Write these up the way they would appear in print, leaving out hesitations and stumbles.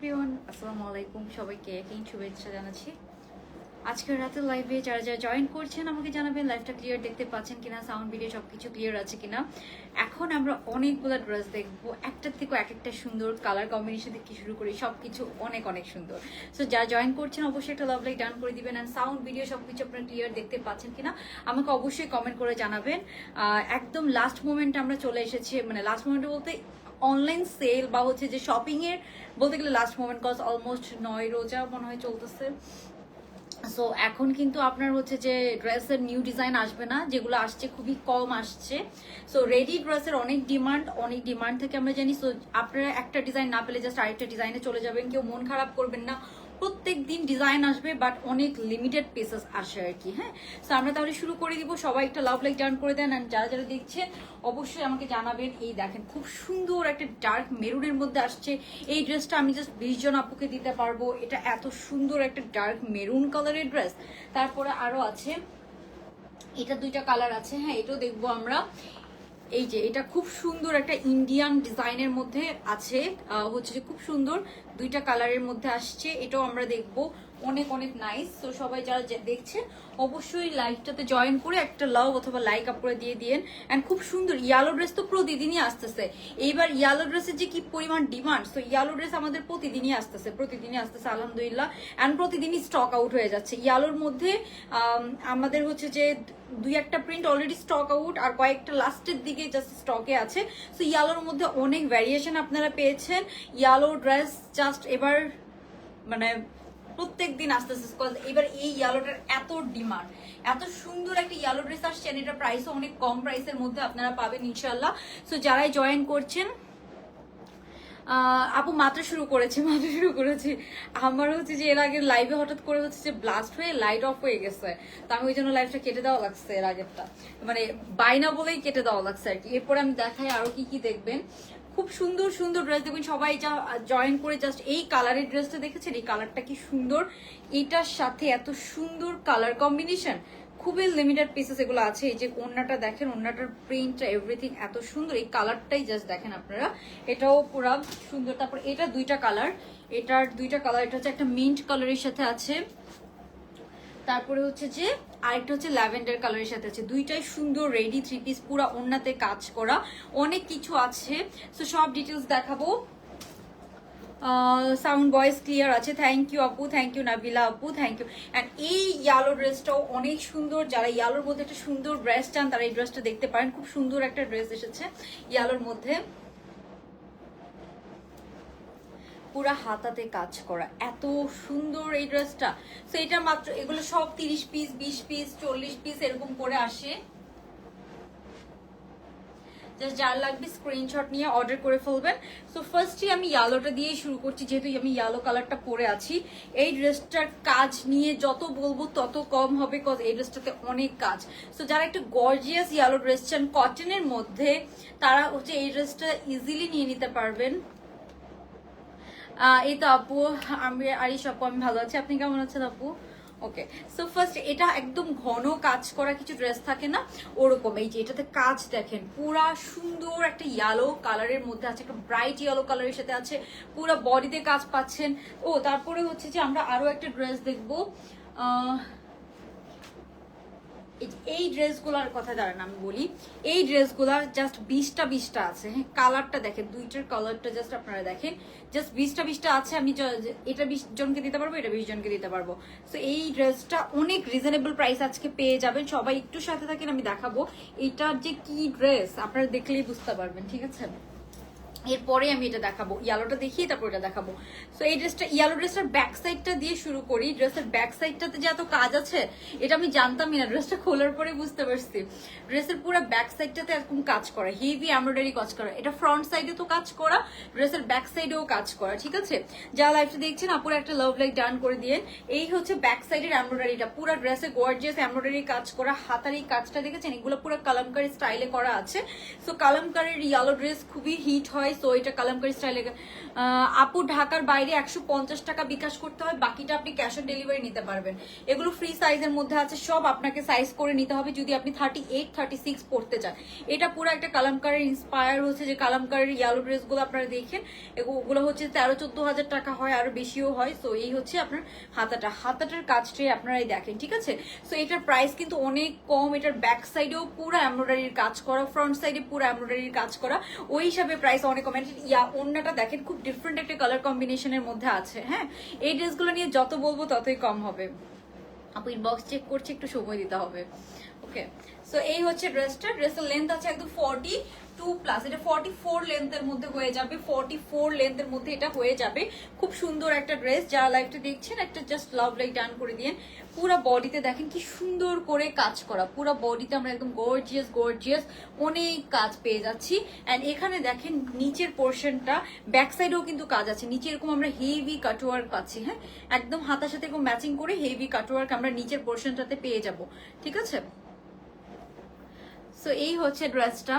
Everyone, আসসালামু আলাইকুম। সবাইকে একই শুভেচ্ছা জানাচ্ছি। আজকের রাতে লাইভে যারা যারা জয়েন করছেন আমাকে জানাবেন লাইভটা ক্লিয়ার দেখতে পাচ্ছেন কিনা, সাউন্ড ভিডিও সবকিছু ক্লিয়ার আছে কিনা। এখন আমরা অনেকগুলো ড্রেস দেখবো, একটার থেকে এক একটা সুন্দর কালার কম্বিনেশন থেকে শুরু করি, সবকিছু অনেক অনেক সুন্দর। সো যারা জয়েন করছেন অবশ্যই একটা লাভ লাইক ডান করে দিবেন, অ্যান্ড সাউন্ড ভিডিও সবকিছু আপনারা ক্লিয়ার দেখতে পাচ্ছেন কিনা আমাকে অবশ্যই কমেন্ট করে জানাবেন। একদম লাস্ট মোমেন্টে আমরা চলে এসেছি, মানে লাস্ট মোমেন্টে বলতে অনলাইন সেল বা হচ্ছে যে শপিং এর বলতে গেলে লাস্ট মোমেন্ট, কজ অলমোস্ট 9 রোজা মনে হয় চলতেছে। সো এখন কিন্তু আপনার হচ্ছে যে ড্রেসের নিউ ডিজাইন আসবে না, যেগুলো আসছে খুবই কম আসছে। সো রেডি ড্রেসের অনেক ডিমান্ড থেকে আমরা জানি। সো আপনারা একটা ডিজাইন না পেলে জাস্ট আরেকটা ডিজাইনে চলে যাবেন, কেউ মন খারাপ করবেন না। প্রত্যেক দিন ডিজাইন আসবে, বাট অনেক লিমিটেড পিসেস আসে আর কি। হ্যাঁ, সো আমরা তাহলে শুরু করে দিব। সবাই একটা লাভ লাইক টার্ন করে দেন, অ্যান্ড যারা যারা দেখছেন অবশ্যই আমাকে জানাবেন। এই দেখেন খুব সুন্দর একটা ডার্ক মেরুনের মধ্যে আসছে এই ড্রেসটা, আমি জাস্ট 20 জন আপুকে দিতে পারবো। এটা এত সুন্দর একটা ডার্ক মেরুন কালারের ড্রেস। তারপরে আরো আছে, এটা দুইটা কালার আছে। হ্যাঁ, এটাও দেখবো আমরা। এই যে এটা খুব সুন্দর একটা ইন্ডিয়ান ডিজাইনের মধ্যে আছে, হচ্ছে যে খুব সুন্দর দুইটা কালারের মধ্যে আসছে, এটাও আমরা দেখবো। অনেক অনেক নাইস। তো সবাই যারা দেখছেন অবশ্যই লাইভটাতে জয়েন করে একটা লাভ অথবা লাইক আপ করে দিয়ে দিয়েন। অ্যান্ড খুব সুন্দর ইয়েলো ড্রেস তো প্রতিদিনই আসতেছে। এইবার ইয়েলো ড্রেসের যে কি পরিমাণ ডিমান্ড, তো ইয়েলো ড্রেস আমাদের প্রতিদিনই আসতেছে আলহামদুলিল্লাহ। অ্যান্ড প্রতিদিনই স্টক আউট হয়ে যাচ্ছে ইয়েলোর মধ্যে। আমাদের হচ্ছে যে দুই একটা প্রিন্ট অলরেডি স্টক আউট, আর কয়েকটা লাস্টের দিকে জাস্ট স্টকে আছে। সো ইয়েলোর মধ্যে অনেক ভ্যারিয়েশন আপনারা পেয়েছেন। ইয়েলো ড্রেস জাস্ট এবার মানে প্রত্যেক দিন আসতেছে, এবার এই ইয়েলোটার এত ডিমান্ড, এত সুন্দর একটা ইয়েলো ড্রেস আসছে। এটা প্রাইসও অনেক কম প্রাইসের মধ্যে আপনারা পাবেন ইনশাল্লাহ। সো যারাই জয়েন করছেন, আপু মাত্র শুরু করেছি। আমার হচ্ছে যে এর আগে লাইভে হঠাৎ করে হচ্ছে যে ব্লাস্ট হয়ে লাইট অফ হয়ে গেছে, তো আমি ওই জন্য লাইভটা কেটে দেওয়া লাগছে। এর আগেরটা মানে বাইনা বলেই কেটে দেওয়া লাগছে আর কি। এরপরে আমি দেখাই আরো কি কি দেখবেন। খুব সুন্দর সুন্দর ড্রেস দেখবেন। সবাই যা জয়েন করে জাস্ট এই কালারের ড্রেসটা দেখেছেন, এই কালারটা কি সুন্দর, এটার সাথে এত সুন্দর কালার কম্বিনেশন। খুবই লিমিটেড পিসেস এগুলো আছে। এই যে ওড়নাটা দেখেন, ওড়নাটার প্রিন্টটা এভরিথিং এত সুন্দর, এই কালারটাই জাস্ট দেখেন আপনারা, এটাও পুরো সুন্দর। তারপর এটা দুইটা কালার, এটার দুইটা কালার, এটা হচ্ছে একটা মিন্ট কালারের সাথে আছে, তারপরে হচ্ছে যে আরেকটা হচ্ছে ল্যাভেন্ডার কালারের সাথে আছে। দুইটাই সুন্দর রেডি থ্রি পিস, পুরা ওড়নাতে কাজ করা, অনেক কিছু আছে। সো সব ডিটেলস দেখাবো। সাউন্ড ভয়েস ক্লিয়ার আছে, থ্যাংক ইউ আপু, থ্যাংক ইউ নাবিলা আপু, থ্যাংক ইউ। অ্যান্ড এই ইয়ালো ড্রেসটাও অনেক সুন্দর। যারা ইয়ালোর মধ্যে একটা সুন্দর ড্রেস চান তারা এই ড্রেসটা দেখতে পারেন। খুব সুন্দর একটা ড্রেস এসেছে ইয়ালোর মধ্যে, পুরা হাতাতে কাজ করা, এত সুন্দর এই ড্রেসটা। সো এটা মাত্র, এগুলো সব 30 পিস, 20 পিস, 40 পিস এরকম করে আসে। জাস্ট যার লাগবে স্ক্রিনশট নিয়ে অর্ডার করে ফেলবেন। সো ফার্স্টে আমি ইয়ালোটা দিয়ে শুরু করছি, যেহেতু আমি ইয়েলো কালারটা পরে আছি। এই ড্রেসটার কাজ নিয়ে যত বলবো তত কম হবে, কজ এই ড্রেসটাতে অনেক কাজ। সো যারা একটু গর্জিয়াস ইয়েলো ড্রেস চান কটনের মধ্যে, তারা হচ্ছে এই ড্রেসটা ইজিলি নিয়ে নিতে পারবেন। এই তো আপু, আমি আরিশ আপু, আমি ভালো আছি, আপনি কেমন আছেন আপু? ওকে। সো ফার্স্ট এটা একদম ঘন কাজ করা কিছু ড্রেস থাকে না, ওরকম। এই যে এটাতে কাজ দেখেন, পুরা সুন্দর একটা ইয়েলো কালারের মধ্যে আছে, একটা ব্রাইট ইয়েলো কালারের সাথে আছে, পুরা বডিতে কাজ পাচ্ছেন। ও তারপরে হচ্ছে যে আমরা আরো একটা ড্রেস দেখবো। এই ড্রেসগুলোর কথা দাঁড়ান আমি বলি। এই ড্রেসগুলার জাস্ট 20টা আছে। হ্যাঁ, কালারটা দেখেন, দুইটার কালারটা জাস্ট আপনারা দেখেন, জাস্ট 20টা আছে। আমি এটা 20 জনকে দিতে পারবো, এটা 20 জনকে দিতে পারবো। সো এই ড্রেসটা অনেক রিজনেবল প্রাইস আজকে পেয়ে যাবেন। সবাই একটু সাথে থাকেন, আমি দেখাবো এটার যে কি ড্রেস, আপনারা দেখলেই বুঝতে পারবেন, ঠিক আছে? এরপরে আমি এটা দেখাবো, ইয়েলোটা দেখিয়ে তারপর এটা দেখাবো। সো এই ড্রেসটা, ইয়েলো ড্রেসটার ব্যাক সাইডটা দিয়ে শুরু করি। ড্রেসের ব্যাক সাইডটাতে যে এত কাজ আছে এটা আমি জানতামই না, ড্রেসটা খোলার পরে বুঝতে পারছি। ড্রেসের পুরো ব্যাক সাইডটাতে এরকম কাজ করা, হেভি এমব্রয়ডারি কাজ করা। এটা ফ্রন্ট সাইডে তো কাজ করা, ড্রেসের ব্যাক সাইডেও কাজ করা, ঠিক আছে? যারা লাইভটা দেখছেন আপুরা একটা লাভ লাইক ডান করে দিয়ে। এই হচ্ছে ব্যাক সাইডের এমব্রয়ডারিটা, পুরো ড্রেসে গর্জিয়াস এমব্রয়ডারি কাজ করা। হাতার এই কাজটা দেখেছেন, এগুলো পুরো কালামকারী স্টাইলে করা আছে। সো কালামকারীর ইয়েলো ড্রেস খুবই হিট হয়, হয়, সো এটা কালামকারী স্টাইলে। আপু ঢাকার বাইরে 150 টাকা বিকাশ করতে হয়, বাকিটা আপনি ক্যাশ অন ডেলিভারি নিতে পারবেন। এগুলো ফ্রি সাইজের মধ্যে আছে, সব আপনাকে সাইজ করে নিতে হবে যদি আপনি 38 36 পড়তে চান। এটা পুরো একটা কালামকারীর ইন্সপায়ার হচ্ছে, যে কালামকারীর ইয়ালো ড্রেসগুলো আপনারা দেখেন, এগুলো হচ্ছে 13-14 হাজার টাকা হয়, আরো বেশিও হয়। সো এই হচ্ছে আপনার হাতাটার কাজটাই আপনারাই দেখেন, ঠিক আছে। সো এটার প্রাইস কিন্তু অনেক কম। এটার ব্যাক সাইডেও পুরো এমব্রয়ডারির কাজ করা, ফ্রন্ট সাইডে পুরো এমব্রয়ডারির কাজ করা, ওই হিসাবে প্রাইস অনেক কম। ওড়নাটা দেখেন, খুব ডিফারেন্ট একটা কালার কম্বিনেশনের মধ্যে আছে। হ্যাঁ, এই ড্রেসগুলো নিয়ে যত বলবো ততই কম হবে। আপু ইনবক্স চেক করছি, একটু সময় দিতে হবে। ওকে, সো এই হচ্ছে ড্রেসের লেন্থ আছে একদম 42+, এটা 44 লেন্থের মধ্যে হয়ে যাবে, 44 লেন্থের মধ্যে এটা হয়ে যাবে। খুব সুন্দর একটা ড্রেস। যারা লাইভটা দেখছেন একটা জাস্ট লাভ লাইক ডান করে দিয়েন। পুরো বডিতে দেখেন কি সুন্দর করে কাজ করা, পুরো বডিতে আমরা একদম গর্জিয়াস অনেক কাজ পেয়ে যাচ্ছি। এন্ড এখানে দেখেন নিচের পোর্শনটা, ব্যাক সাইডেও কিন্তু কাজ আছে। নিচে এরকম আমরা হেভি কাটওয়ার্ক পাচ্ছি। হ্যাঁ, একদম হাতার সাথে এরকম ম্যাচিং করে হেভি কাটওয়ার্ক আমরা নিচের পোর্শনটাতে পেয়ে যাব, ঠিক আছে। সো এই হচ্ছে ড্রেসটা।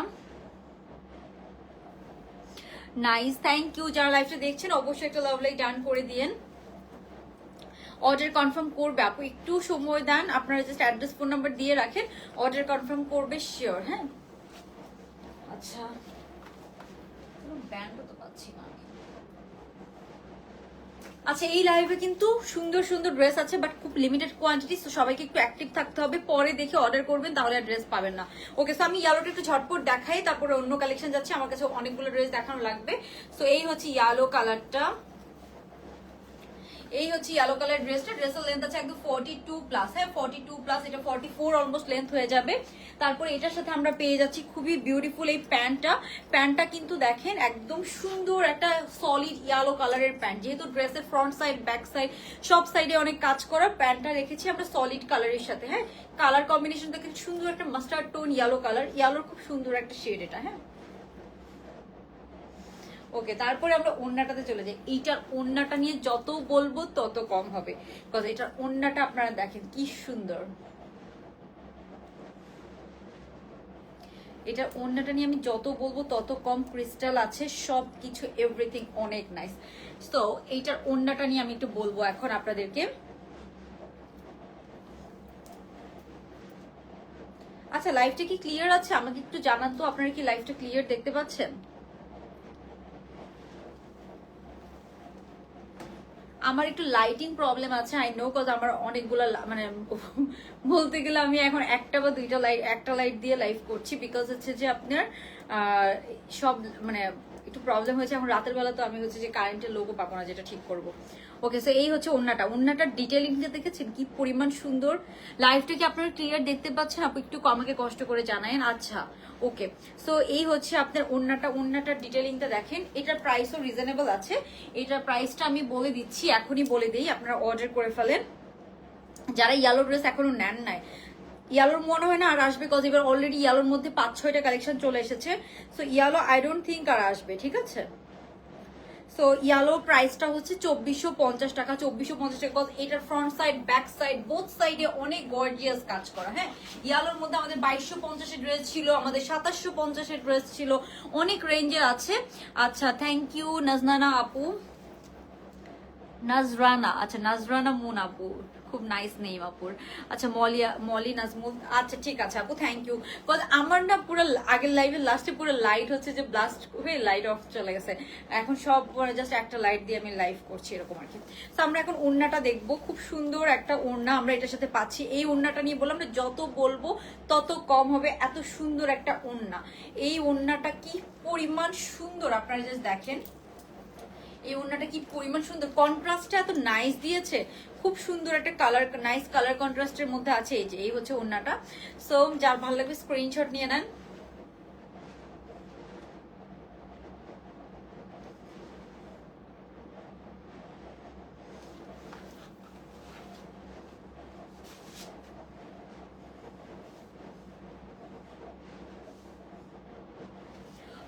Nice, thank you. যারা লাইভটা দেখছেন অবশ্যই একটা লাভ লাইক ডান করে দিয়েন। অর্ডার কনফার্ম করবে আপু, একটু সময় দেন, আপনারা জাস্ট অ্যাড্রেস ফোন নাম্বার দিয়ে রাখেন, অর্ডার কনফার্ম করবে শিওর। হ্যাঁ, আচ্ছা, ব্যান্ডও তো পাচ্ছি না আমি। আচ্ছা, এই লাইভে কিন্তু সুন্দর সুন্দর ড্রেস আছে, বাট খুব লিমিটেড কোয়ান্টিটি, তো সবাইকে একটু অ্যাক্টিভ থাকতে হবে। পরে দেখে অর্ডার করবেন, তাহলে আর ড্রেস পাবেন না। ওকে, সো আমি ইয়ালোটা একটু ঝটপট দেখাই, তারপরে অন্য কালেকশন যাচ্ছে। আমার কাছে অনেকগুলো ড্রেস দেখানো লাগবে। সো এই হচ্ছে ইয়ালো কালারটা, এই হচ্ছে ইয়েলো কালার ড্রেসটা। ড্রেসের লেন্থ আছে একদম 42+। হ্যাঁ, 42+, এটা 44 অলমোস্ট লেন্থ হয়ে যাবে। তারপরে এটার সাথে আমরা পেয়ে যাচ্ছি খুবই বিউটিফুল এই প্যান্টটা কিন্তু দেখেন একদম সুন্দর একটা সলিড ইয়েলো কালারের প্যান্ট। যেহেতু ড্রেসের ফ্রন্ট সাইড ব্যাক সাইড সব সাইডে অনেক কাজ করা, প্যান্টটা রেখেছি আমরা সলিড কালারের সাথে। হ্যাঁ, কালার কম্বিনেশন দেখেন সুন্দর একটা মাস্টার্ড টোন ইয়েলো কালার, ইয়েলোর খুব সুন্দর একটা শেড এটা। হ্যাঁ, ওকে, তারপরে আমরা ওড়নাটাতে চলে যাই। এইটার ওড়নাটা নিয়ে যত বলবো তত কম হবে, বিকজ এটার ওড়নাটা আপনারা দেখেন কি সুন্দর। এটার ওড়নাটা নিয়ে আমি যত বলবো তত কম। ক্রিস্টাল আছে সবকিছু, এভরিথিং অনেক নাইস। তো এইটার ওড়নাটা নিয়ে আমি একটু বলবো এখন আপনাদেরকে। আচ্ছা, লাইভটা কি ক্লিয়ার আছে? আমাকে একটু জানান তো, আপনারা কি লাইভটা ক্লিয়ার দেখতে পাচ্ছেন? আমার একটু লাইটিং প্রবলেম আছে, আই নো, কজ আমার অনেকগুলো মানে বলতে গেলে আমি এখন একটা বা দুইটা লাইট, একটা লাইট দিয়ে লাইভ করছি, বিকজ হচ্ছে যে আপনার সব মানে একটু প্রবলেম হয়েছে। এখন রাতের বেলা তো আমি হচ্ছে যে কারেন্টের লোকও পাবো না, যেটা ঠিক করবো। ওকে, সো এই হচ্ছে ওড়নাটার ডিটেলিংটা দেখেছেন কি পরিমাণ সুন্দর। লাইভটা কি আপনারা ক্লিয়ার দেখতে পাচ্ছেন? আপু একটু আমাকে কষ্ট করে জানায়েন। আচ্ছা, ওকে, সো এই হচ্ছে আপনার ওড়নাটার ডিটেলিংটা দেখেন। এটার প্রাইসও রিজনেবল আছে। এটার প্রাইসটা আমি বলে দিচ্ছি, এখনই বলে দিই, আপনারা অর্ডার করে ফেলেন। যারা ইয়েলো ড্রেস এখনো নেন নাই, ইয়ালোর মনে হয় না আর আসবে, কজ এবার অলরেডি ইয়ালোর মধ্যে 5-6টা কালেকশন চলে এসেছে। So yellow I don't think আর আসবে, ঠিক আছে। সো ইয়ালো প্রাইসটা হচ্ছে 2450 টাকা। 2450 টাকা, এটার front side back side both সাইডে অনেক গর্জিয়াস কাজ করা। হ্যাঁ, ইয়ালোর মধ্যে আমাদের 2250 ড্রেস ছিল, আমাদের 2750 ড্রেস ছিল, অনেক রেঞ্জে আছে। আচ্ছা, থ্যাংক ইউ নাজনানা আপু, নাজরানা, আচ্ছা নাজরানা মুন আপু, খুব নাইস নেম আপুর। আচ্ছা, মলি নাজমুল, আচ্ছা ঠিক আছে আপু, থ্যাংক ইউ। কজ আমার না পুরো আগের লাইভের লাস্টে পুরো লাইট হচ্ছে যে ব্লাস্ট হয়ে লাইট অফ চলে গেছে, এখন সব জাস্ট একটা লাইট দিয়ে আমি লাইভ করছি এরকম আর কি। তো আমরা এখন ওড়নাটা দেখবো, খুব সুন্দর একটা ওড়না আমরা এটার সাথে পাচ্ছি। এই ওড়নাটা নিয়ে বললাম না, যত বলবো তত কম হবে, এত সুন্দর একটা ওড়না। এই ওড়নাটা কি পরিমাণ সুন্দর আপনারা জাস্ট দেখেন, এই ওড়নাটা কি পরিমাণ সুন্দর, কন্ট্রাস্টটা এত নাইস দিয়েছে, খুব সুন্দর একটা কালার, নাইস কালার কন্ট্রাস্টের মধ্যে আছে। এই যে এই হচ্ছে ওড়নাটা। সো যার ভালো লাগবে স্ক্রিনশট নিয়ে নেন।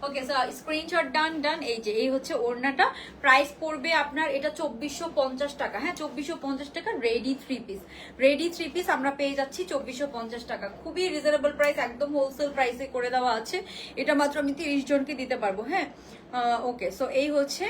ওকে স্যার, স্ক্রিনশট ডান। এই হচ্ছে ওড়নাটা। প্রাইস পড়বে আপনার এটা 2450 টাকা। হ্যাঁ, 2450 টাকা রেডি থ্রি পিস আমরা পেয়ে যাচ্ছি 2450 টাকা। খুবই রিজনেবল প্রাইস, একদম হোলসেল প্রাইসে করে দেওয়া আছে। এটা মাত্র আমি 30 জনকে দিতে পারবো। হ্যাঁ, ওকে, সো এই হচ্ছে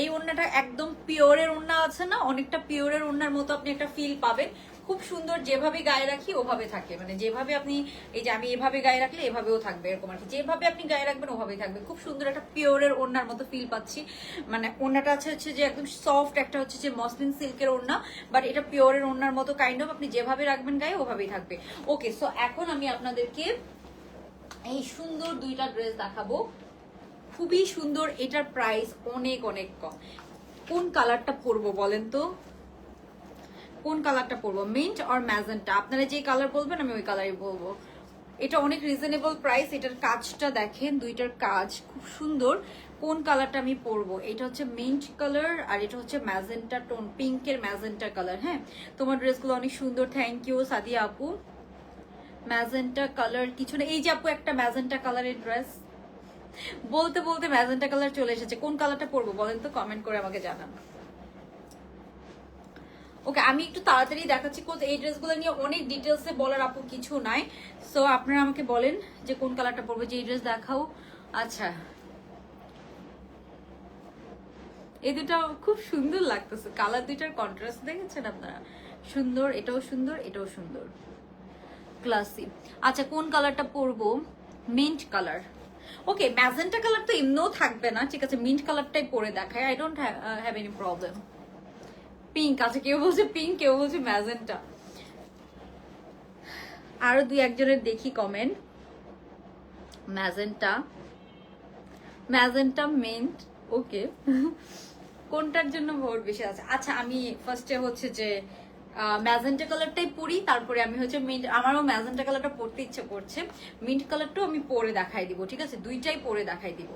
এই ওড়নাটা। একদম পিওরের ওড়না আছে না, অনেকটা পিওরের ওড়নার মতো আপনি একটা ফিল পাবেন। খুব সুন্দর, যেভাবে গায়ে রাখি ওভাবে থাকে, মানে যেভাবে আপনি, এই যে আমি এভাবে গায়ে রাখলে এভাবেও থাকবে, এরকম আর কি। যেভাবে আপনি গায়ে রাখবেন ওভাবেই থাকবে। খুব সুন্দর একটা পিওরের ওড়নার মতো ফিল পাচ্ছি। মানে ওড়নাটা হচ্ছে যে একদম সফট, একটা হচ্ছে যে মসলিন সিল্কের ওড়না, বাট এটা পিওরের ওড়নার মতো কাইন্ড অফ। আপনি যেভাবে রাখবেন গায়ে ওভাবেই থাকবে। ওকে, সো এখন আমি আপনাদেরকে এই সুন্দর দুইটা ড্রেস দেখাবো, খুবই সুন্দর। এটার প্রাইস অনেক অনেক কম। কোন কালারটা পরবো বলেন তো, কোন কালারটা পরবো? মিন্ট আর ম্যাজেন্টা, আপনারা যে কালার বলবেন আমি ওই কালারই বলবো। এটা অনেক রিজনেবল প্রাইস। এটার কাজটা দেখেন, দুইটার কাজ খুব সুন্দর। কোন কালারটা আমি পরবো? এটা হচ্ছে মিন্ট কালার আর এটা হচ্ছে ম্যাজেন্টা টোন, পিঙ্কের ম্যাজেন্টা কালার। হ্যাঁ, তোমার ড্রেসগুলো অনেক সুন্দর, থ্যাংক ইউ সাদিয়া আপু। ম্যাজেন্টা কালার কিছু না, এই যে আপু একটা ম্যাজেন্টা কালারের ড্রেস, বলতে বলতে ম্যাজেন্টা কালার চলে এসেছে। কোন কালারটা পরবো বলেন তো, কমেন্ট করে আমাকে জানান। ওকে, আমি একটু তাড়াতাড়ি দেখাচ্ছি, কোন এই ড্রেসগুলো নিয়ে অনেক ডিটেলসে বলার আপু কিছু নাই। সো আপনারা আমাকে বলেন যে কোন কালারটা পরবো, যে এই ড্রেস দেখাও। আচ্ছা, এই দুটো খুব সুন্দর লাগতেছে, কালার দুইটার কন্ট্রাস্ট দেখেছেন আপনারা? সুন্দর, এটাও সুন্দর, এটাও সুন্দর, ক্লাসি। আচ্ছা, কোন কালারটা পরবো? Mint colour. Okay, magenta colour তো এমনিও থাকবে না, ঠিক আছে, মিন্ট কালারটাই পরে দেখায়। I don't have any problem. Pink, আচ্ছা কেউ বলছে পিঙ্ক, কেউ বলছে ম্যাজেন্টা। আরো দুই একজনের দেখি comment. Magenta, magenta, mint. Okay, কোনটার জন্য ভোট বেশি আছে? আচ্ছা, আমি ফার্স্টে হচ্ছে যে ম্যাজেন্টা কালারটাই পরি, তারপরে আমি হচ্ছে মিন্ট, আমারও ম্যাজেন্টা কালারটা পরতে ইচ্ছে করছে। মিন্ট কালারটাও আমি পরে দেখাই দিব, ঠিক আছে, দুইটাই পরে দেখাই দিব।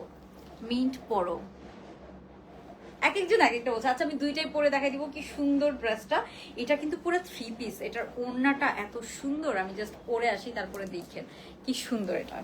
মিন্ট পরো, এক একজন এক একটা বলছে। আচ্ছা, আমি দুইটাই পরে দেখাই দিব। কি সুন্দর ড্রেসটা, এটা কিন্তু পুরো থ্রি পিস, এটার ওড়নাটা এত সুন্দর। আমি জাস্ট পরে আসি, তারপরে দেখেন কি সুন্দর এটা।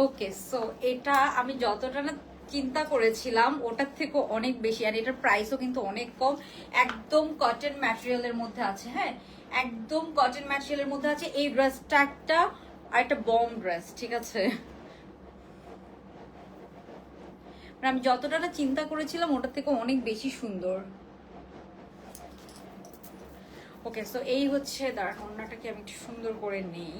ওকে, সো এটা আমি যতটা না চিন্তা করেছিলাম ওটার থেকে অনেক বেশি, আর এটার প্রাইসও কিন্তু অনেক কম। একদম কটন ম্যাটেরিয়ালের মধ্যে আছে। হ্যাঁ, একদম কটন ম্যাটেরিয়ালের মধ্যে আছে। এই ড্রেসটা একটা, আর একটা বম ড্রেস, ঠিক আছে। মানে আমি যতটা না চিন্তা করেছিলাম ওটার থেকে অনেক বেশি সুন্দর। ওকে, সো এই হচ্ছে, দাঁড়ান ওড়নাটাকে আমি একটু সুন্দর করে নিই।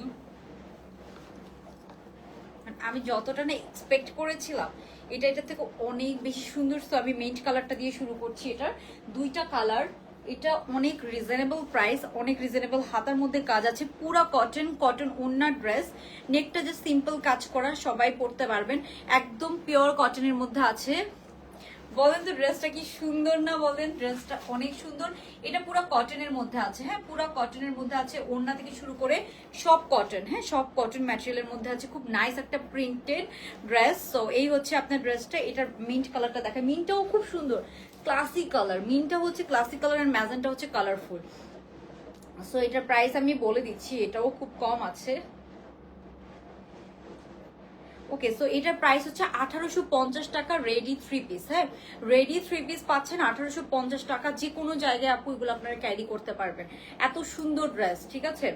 আমি যতটা না এক্সপেক্ট করেছিলাম এটা থেকে অনেক বেশি সুন্দর। তো আমি মিন্ট কালারটা দিয়ে শুরু করছি। এটার দুইটা কালার, এটা অনেক রিজনেবল প্রাইস, অনেক রিজনেবল। হাতার মধ্যে কাজ আছে, পুরা কটন, কটন ওড়নার ড্রেস। নেকটা যে সিম্পল কাজ করা, সবাই পরতে পারবেন, একদম পিওর কটনের মধ্যে আছে। বলেন তো ড্রেসটা কি সুন্দর না? বলেন, ড্রেসটা অনেক সুন্দর। এটা পুরো কটনের মধ্যে আছে, হ্যাঁ পুরো কটনের মধ্যে আছে, ওড়না থেকে শুরু করে সব কটন, হ্যাঁ সব কটন ম্যাটেরিয়ালের মধ্যে আছে। খুব নাইস একটা প্রিন্টেড ড্রেস। সো এই হচ্ছে আপনার ড্রেসটা। এটার মিন্ট কালারটা দেখেন, মিন্টটাও খুব সুন্দর, ক্লাসিক কালার। মিন্টটা হচ্ছে ক্লাসিক কালার আর ম্যাজেন্টা হচ্ছে কালারফুল। সো এটার প্রাইস আমি বলে দিচ্ছি, এটাও খুব কম আছে। ওকে, সো এটার প্রাইস হচ্ছে 1850 টাকা, রেডি 3 পিস। হ্যাঁ, রেডি 3 পিস পাচ্ছেন 1850 টাকা। যে কোনো জায়গায় আপু এগুলো আপনারা ক্যারি করতে পারবেন, এত সুন্দর ড্রেস, ঠিক আছে।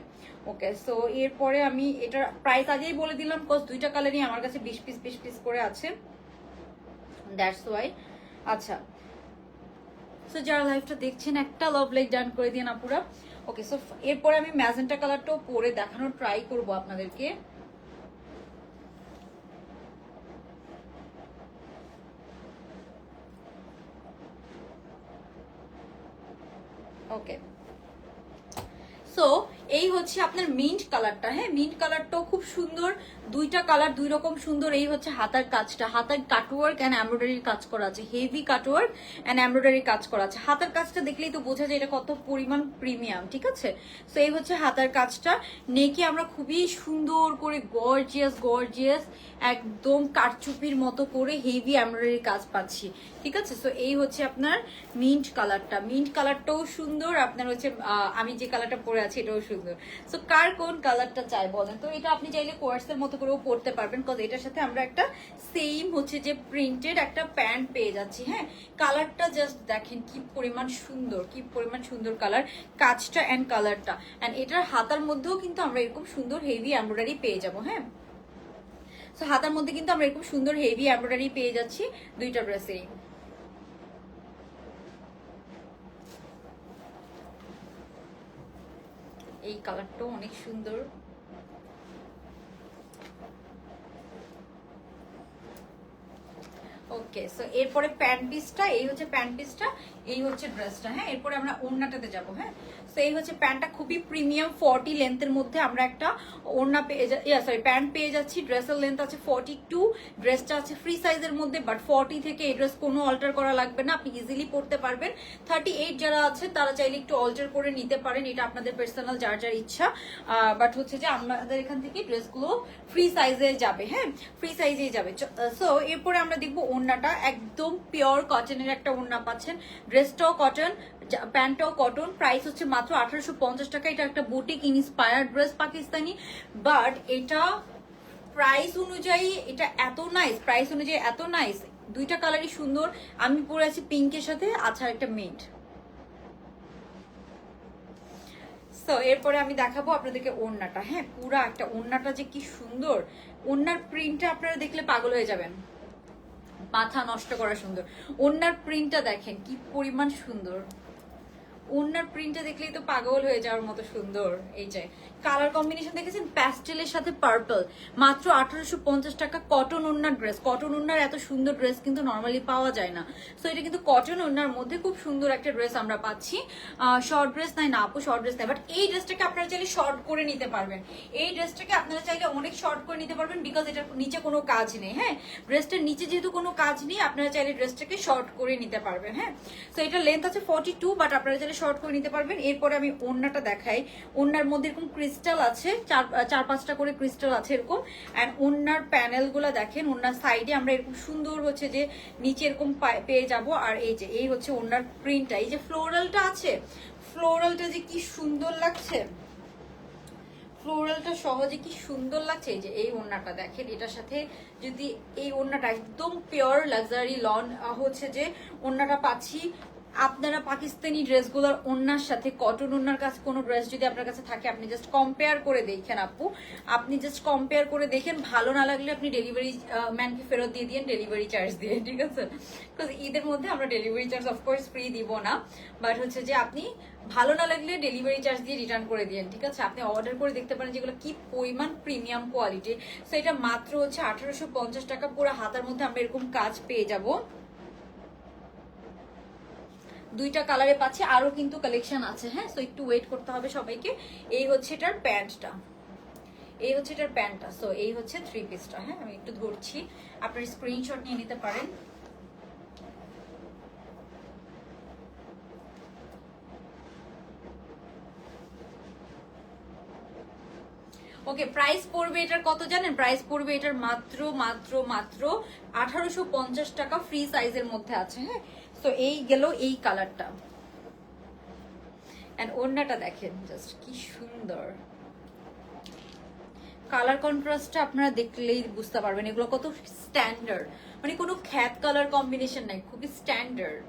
ওকে, সো এরপরে আমি এটার প্রাইস আগেই বলে দিলাম, কজ দুইটা কালারই আমার কাছে 20 পিস 20 পিস করে আছে, দ্যাটস ওয়াই। আচ্ছা, সো যারা লাইভটা দেখছেন একটা লাভ লাইক ডান করে দিন আপুরা। ওকে, সো এরপরে আমি ম্যাজেন্টা কালারটাও পরে দেখানোর ট্রাই করবো আপনাদেরকে। ওকে, সো এই হচ্ছে আপনার মিন্ট কালারটা। হ্যাঁ, মিন্ট কালারটাও খুব সুন্দর, দুইটা কালার দুই রকম সুন্দর। এই হচ্ছে হাতার কাজটা, হাতার কাটওয়ার্ক অ্যান্ড এমব্রয়ডারির কাজ করা আছে, হেভি কাটওয়ার্ক অ্যান্ড এমব্রয়ডারির কাজ করা আছে। হাতার কাজটা দেখলেই তো বোঝা যায় এটা কত পরিমাণ প্রিমিয়াম, ঠিক আছে। সো এই হচ্ছে হাতার কাজটা। নেকে আমরা খুবই সুন্দর করে গর্জিয়াস গর্জিয়াস একদম কারচুপির মতো করে হেভি এমব্রয়ডারির কাজ পাচ্ছি, ঠিক আছে। সো এই হচ্ছে আপনার মিন্ট কালারটা, মিন্ট কালারটাও সুন্দর। আপনার হচ্ছে আমি যে কালারটা পরে আছি এটাও সুন্দর। সো কার কোন কালারটা চাই বলেন তো? এটা আপনি চাইলে কোয়ার্সের মতো করেও পরতে পারবেন, কজ এটার সাথে আমরা একটা সেম হচ্ছে যে প্রিন্টেড একটা প্যান্ট পেয়ে যাচ্ছি। হ্যাঁ, কালারটা জাস্ট দেখেন কি পরিমাণ সুন্দর, কি পরিমাণ সুন্দর কালার, কাজটা অ্যান্ড কালারটা। অ্যান্ড এটার হাতার মধ্যেও কিন্তু আমরা এরকম সুন্দর হেভি এমব্রয়ডারি পেয়ে যাবো। হ্যাঁ, সো হাতার মধ্যে কিন্তু আমরা এরকম সুন্দর হেভি এমব্রয়ডারি পেয়ে যাচ্ছি দুইটা ড্রেসেই। এই কালারটাও অনেক সুন্দর। ওকে, সো এরপরে প্যান্ট পিসটা, এই হচ্ছে প্যান্ট পিসটা, এই হচ্ছে ড্রেসটা। হ্যাঁ, এরপরে আমরা ওড়নাটাতে যাব। হ্যাঁ, সো এই হচ্ছে প্যান্টটা, খুবই প্রিমিয়াম 40 লেন্থের মধ্যে আমরা একটা ওড়না পেয়ে প্যান্ট পেয়ে যাচ্ছি। ড্রেসের লেন্থ আছে 42, ড্রেসটা আছে ফ্রি সাইজের মধ্যে, বাট 40 থেকে এই ড্রেস কোনো অল্টার করা লাগবে না, আপনি ইজিলি পরতে পারবেন। 38 যারা আছে তারা চাইলে একটু অল্টার করে নিতে পারেন, এটা আপনাদের পার্সোনাল যার যার ইচ্ছা। বাট হচ্ছে যে আমাদের এখান থেকে ড্রেসগুলো ফ্রি সাইজে যাবে। হ্যাঁ, ফ্রি সাইজেই যাবে। সো এরপরে আমরা দেখবো ওড়নাটা, একদম পিওর কটনের একটা ওড়না পাচ্ছেন। ড্রেসটাও কটন, প্যান্টটাও কটন। প্রাইস হচ্ছে মাত্র 1850 টাকা। এটা একটা boutique inspired dress Pakistani, but এটা প্রাইস অনুযায়ী এটা এত নাইস, প্রাইস অনুযায়ী এত নাইস। দুইটা কালারই সুন্দর। আমি পরে আছি পিঙ্কের সাথে, আচ্ছা একটা মিন্ট। সো এরপরে আমি দেখাবো আপনাদেরকে ওড়নাটা। হ্যাঁ, পুরা একটা ওড়নাটা যে কি সুন্দর, ওড়নার প্রিন্টটা আপনারা দেখলে পাগল হয়ে যাবেন, মাথা নষ্ট করা সুন্দর। ওড়নার প্রিন্টটা দেখেন কি পরিমাণ সুন্দর, ওড়নার প্রিন্টটা দেখলেই তো পাগল হয়ে যাওয়ার মতো সুন্দর। এই যে কালার কম্বিনেশন দেখেছেন, প্যাস্টেলের সাথে পার্পল, মাত্র 1850 টাকা। কটন ওড়নার ড্রেস, কটন ওড়নার এত সুন্দর ড্রেস কিন্তু নর্মালি পাওয়া যায় না। সো এটা কিন্তু কটন ওড়নার মধ্যে খুব সুন্দর একটা ড্রেস আমরা পাচ্ছি। শর্ট ড্রেস নাই না আপু, শর্ট ড্রেস নাই, বাট এই ড্রেসটাকে আপনারা চাইলে শর্ট করে নিতে পারবেন। এই ড্রেসটাকে আপনারা চাইলে অনেক শর্ট করে নিতে পারবেন, বিকজ এটার নিচে কোনো কাজ নেই। হ্যাঁ, ড্রেসটার নিচে যেহেতু কোনো কাজ নেই, আপনারা চাইলে ড্রেসটাকে শর্ট করে নিতে পারবেন। হ্যাঁ, সো এটা লেন্থ আছে 42, বাট আপনারা চাইলে শর্ট করে নিতে পারবেন। এরপরে আমি ওড়নাটা দেখাই। ওড়নার মধ্যে এরকম ক্রিস্টাল আছে, চার পাঁচটা করে ক্রিস্টাল আছে এরকম। অ্যান্ড ওড়নার প্যানেল গুলা দেখেন, ওড়নার সাইডে আমরা এরকম সুন্দর হচ্ছে যে নিচে এরকম পেয়ে যাব। আর এই যে এই হচ্ছে ওড়নার প্রিন্টটা, এই যে ফ্লোরালটা আছে, ফ্লোরালটা যে কি সুন্দর লাগছে, ফ্লোরালটা সহজে কি সুন্দর লাগছে। এই যে এই ওড়নাটা দেখেন, এটার সাথে যদি এই ওড়নাটা একদম পিওর লাক্সারি লন হচ্ছে যে ওড়নাটা পাচ্ছি। আপনারা পাকিস্তানি ড্রেসগুলোর ওড়নার সাথে কটন ওড়নার কাছে কোনো ড্রেস যদি আপনার কাছে থাকে, আপনি জাস্ট কম্পেয়ার করে দেখেন আপু, আপনি জাস্ট কম্পেয়ার করে দেখেন। ভালো না লাগলে আপনি ডেলিভারি ম্যানকে ফেরত দিয়ে দিন, ডেলিভারি চার্জ দিয়ে, ঠিক আছে। বিকজ ঈদের মধ্যে আমরা ডেলিভারি চার্জ অফকোর্স ফ্রি দিব না, বাট হচ্ছে যে আপনি ভালো না লাগলে ডেলিভারি চার্জ দিয়ে রিটার্ন করে দিন, ঠিক আছে। আপনি অর্ডার করে দেখতে পারেন যেগুলো কি পরিমাণ প্রিমিয়াম কোয়ালিটি। সো এটা মাত্র হচ্ছে 1850 টাকা। পুরো হাতার মধ্যে আমরা এরকম কাজ পেয়ে যাব, দুইটা কালারে পাচ্ছি, আরো কিন্তু কালেকশন আছে। হ্যাঁ, সো একটু ওয়েট করতে হবে সবাইকে। এই হচ্ছে এটার প্যান্টটা, এই হচ্ছে এটার প্যান্টটা। সো এই হচ্ছে 3 পিসটা। হ্যাঁ, আমি একটু ধরছি, আপনার স্ক্রিনশট নিয়ে নিতে পারেন। ওকে, প্রাইস পড়বে এটার কত জানেন? প্রাইস পড়বে এটার মাত্র মাত্র মাত্র 1850 টাকা, ফ্রি সাইজের মধ্যে আছে। হ্যাঁ, তো এই গেল এই কালারটা। এন্ড ওড়নাটা দেখেন জাস্ট কি সুন্দর, কালার কন্ট্রাস্টটা আপনারা দেখলেই বুঝতে পারবেন এগুলো কত স্ট্যান্ডার্ড, মানে কোনো খ্যাত কালার কম্বিনেশন নাই, খুবই স্ট্যান্ডার্ড,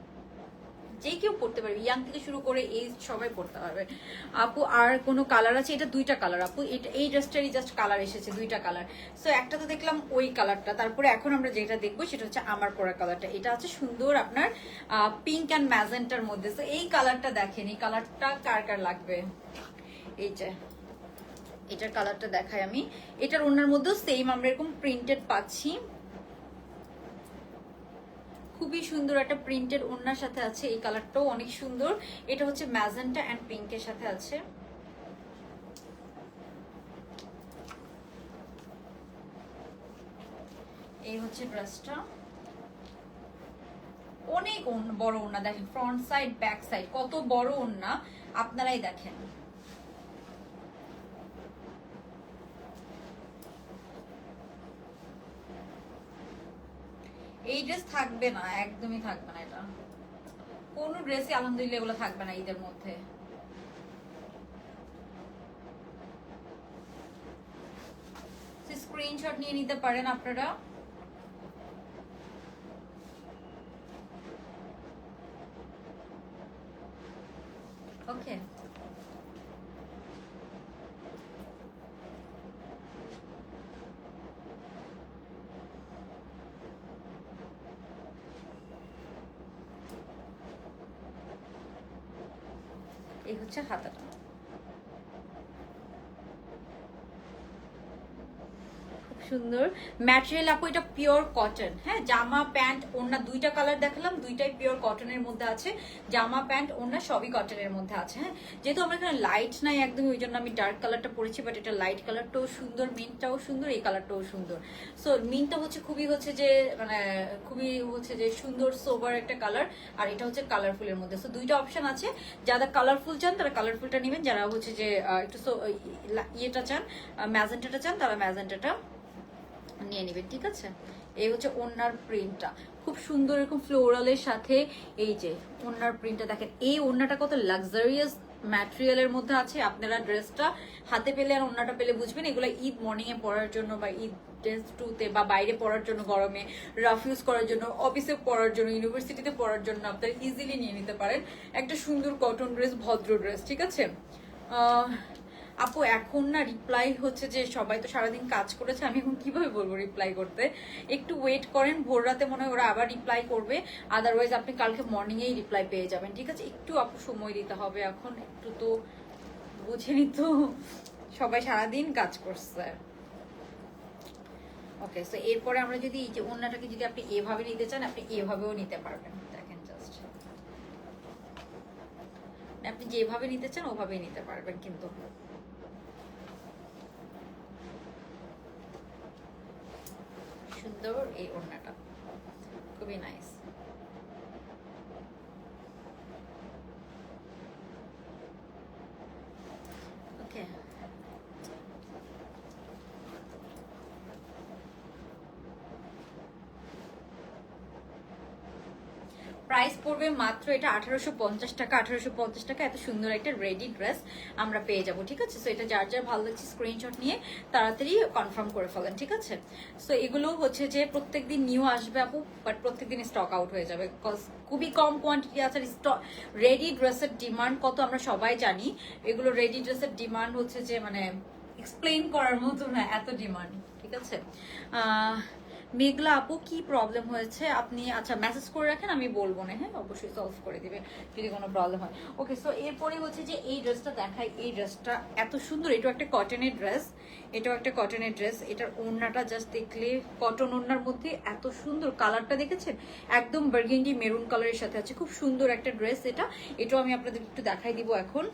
যে কেউ পড়তে পারবে, ইয়াং থেকে শুরু করে এই সবাই পড়তে পারবে। আপু আর কোনো কালার আছে? এটা দুইটা কালার আপু, এটা এই ড্রেসটারই জাস্ট কালার এসেছে, দুইটা কালার। সো একটা তো দেখলাম ওই কালারটা, তারপরে এখন আমরা যেটা দেখবো সেটা হচ্ছে আমার পরা কালারটা। এটা আছে সুন্দর আপনার পিঙ্ক অ্যান্ড ম্যাজেন্টার মধ্যে। সো এই কালারটা দেখেন, এই কালারটা কার কার লাগবে? এই যে এটার কালারটা দেখাই আমি। এটার ওনার মধ্যেও সেম আমরা এরকম প্রিন্টেড পাচ্ছি, খুবই সুন্দর একটা প্রিন্টেড ওড়নার সাথে আছে। এই কালারটাও অনেক সুন্দর, এটা হচ্ছে ম্যাজেন্টা এন্ড পিঙ্কের সাথে আছে। এই হচ্ছে ড্রেসটা, অনেক বড় ওড়না, দেখেন ফ্রন্ট সাইড ব্যাক সাইড কত বড় ওড়না, আপনারাই দেখেন। এই ড্রেস থাকবে না, একদমই থাকবে না, এটা কোনো ড্রেসই আলহামদুলিল্লাহ এগুলো থাকবে না ঈদের মধ্যে। স্ক্রিনশট নিয়ে নিতে পারেন আপনারা। ওকে, এই হচ্ছে হাতাটা, সুন্দর ম্যাটেরিয়াল আপু, এটা পিওর কটন। হ্যাঁ, জামা প্যান্ট ওড়না দুইটা কালার দেখালাম, দুইটাই পিওর কটনের মধ্যে আছে। জামা প্যান্ট ওড়না সবই কটনের মধ্যে আছে। হ্যাঁ, যেহেতু আমার এখানে লাইট নাই একদম, ওই জন্য আমি ডার্ক কালারটা পরেছি, বাট এটা লাইট কালারটাও সুন্দর, মিন্টটাও সুন্দর, এই কালারটাও সুন্দর। সো মিন্টটা হচ্ছে খুবই হচ্ছে যে মানে খুবই হচ্ছে যে সুন্দর সোবার একটা কালার, আর এটা হচ্ছে কালারফুলের মধ্যে। সো দুইটা অপশন আছে, যারা কালারফুল চান তারা কালারফুলটা নেবেন, যারা হচ্ছে যে একটু ইয়েটা চান, ম্যাজেন্টাটা চান, তারা ম্যাজেন্টাটা নিয়ে নেবেন। ঠিক আছে, এই হচ্ছে ওড়নার প্রিন্টটা, খুব সুন্দর এরকম ফ্লোরালের সাথে। এই যে ওড়নার প্রিন্টটা দেখেন, এই ওড়নাটা কত লাক্সারিয়াস ম্যাটেরিয়ালের মধ্যে আছে। আপনারা ড্রেসটা হাতে পেলে আর ওড়নাটা পেলে বুঝবেন এগুলো ঈদ মর্নিং এ পরার জন্য বা ঈদ ড্রেস টুতে বা বাইরে পরার জন্য, গরমে রাফ ইউজ করার জন্য, অফিসে পরার জন্য, ইউনিভার্সিটিতে পরার জন্য আপনারা ইজিলি নিয়ে নিতে পারেন একটা সুন্দর কটন ড্রেস, ভদ্র ড্রেস। ঠিক আছে আপু, এখন না রিপ্লাই হচ্ছে যে সবাই তো সারাদিন কাজ করেছে, আমি এখন কিভাবে বলবো রিপ্লাই করতে, একটু ওয়েট করেন, ভোর রাতে মনে হয় ওরা আবার রিপ্লাই করবে, আদারওয়াইজ আপনি কালকে মর্নিং এই রিপ্লাই পেয়ে যাবেন। ঠিক আছে, একটু আপু সময় দিতে হবে, এখন একটু তো বুঝেনি তো, সবাই সারাদিন কাজ করছে। ওকে, সো এরপরে আমরা যদি এই যে ওড়নাটাকে যদি আপনি এভাবে নিতে চান, আপনি এভাবেও নিতে পারবেন। দেখেন জাস্ট, আপনি যেভাবে নিতে চান ওভাবেই নিতে পারবেন। কিন্তু সুন্দর এই ওড়নাটা, খুবই নাইস। ওকে, প্রাইস পড়বে মাত্র এটা 1850 টাকা। 1850 টাকা এত সুন্দর একটা রেডি ড্রেস আমরা পেয়ে যাব। ঠিক আছে, সো এটা যার যার ভালো লাগছে স্ক্রিনশট নিয়ে তাড়াতাড়ি কনফার্ম করে ফেলেন। ঠিক আছে, সো এগুলো হচ্ছে যে প্রত্যেকদিন নিউ আসবে আপু, বাট প্রত্যেকদিন স্টক আউট হয়ে যাবে, বিকজ খুবই কম কোয়ান্টিটি আছে। স্টক রেডি ড্রেসের ডিমান্ড কত আমরা সবাই জানি, এগুলো রেডি ড্রেসের ডিমান্ড হচ্ছে যে মানে এক্সপ্লেইন করার মতো না, এত ডিমান্ড। ঠিক আছে, মেঘলা আপু কি প্রবলেম হয়েছে আপনি আচ্ছা মেসেজ করে রাখেন, আমি বলবো না, হ্যাঁ অবশ্যই সলভ করে দিবে যদি কোনো প্রবলেম হয়। ওকে, সো এরপরে হচ্ছে যে এই ড্রেসটা দেখাই। এই ড্রেসটা এত সুন্দর, এটাও একটা কটনের ড্রেস, এটাও একটা কটনের ড্রেস। এটার ওড়নাটা জাস্ট দেখলে কটন ওড়নার মধ্যে এত সুন্দর কালারটা দেখেছেন, একদম বার্গেন্ডি মেরুন কালারের সাথে আছে, খুব সুন্দর একটা ড্রেস এটা। এটাও আমি আপনাদের একটু দেখাই দিব এখন।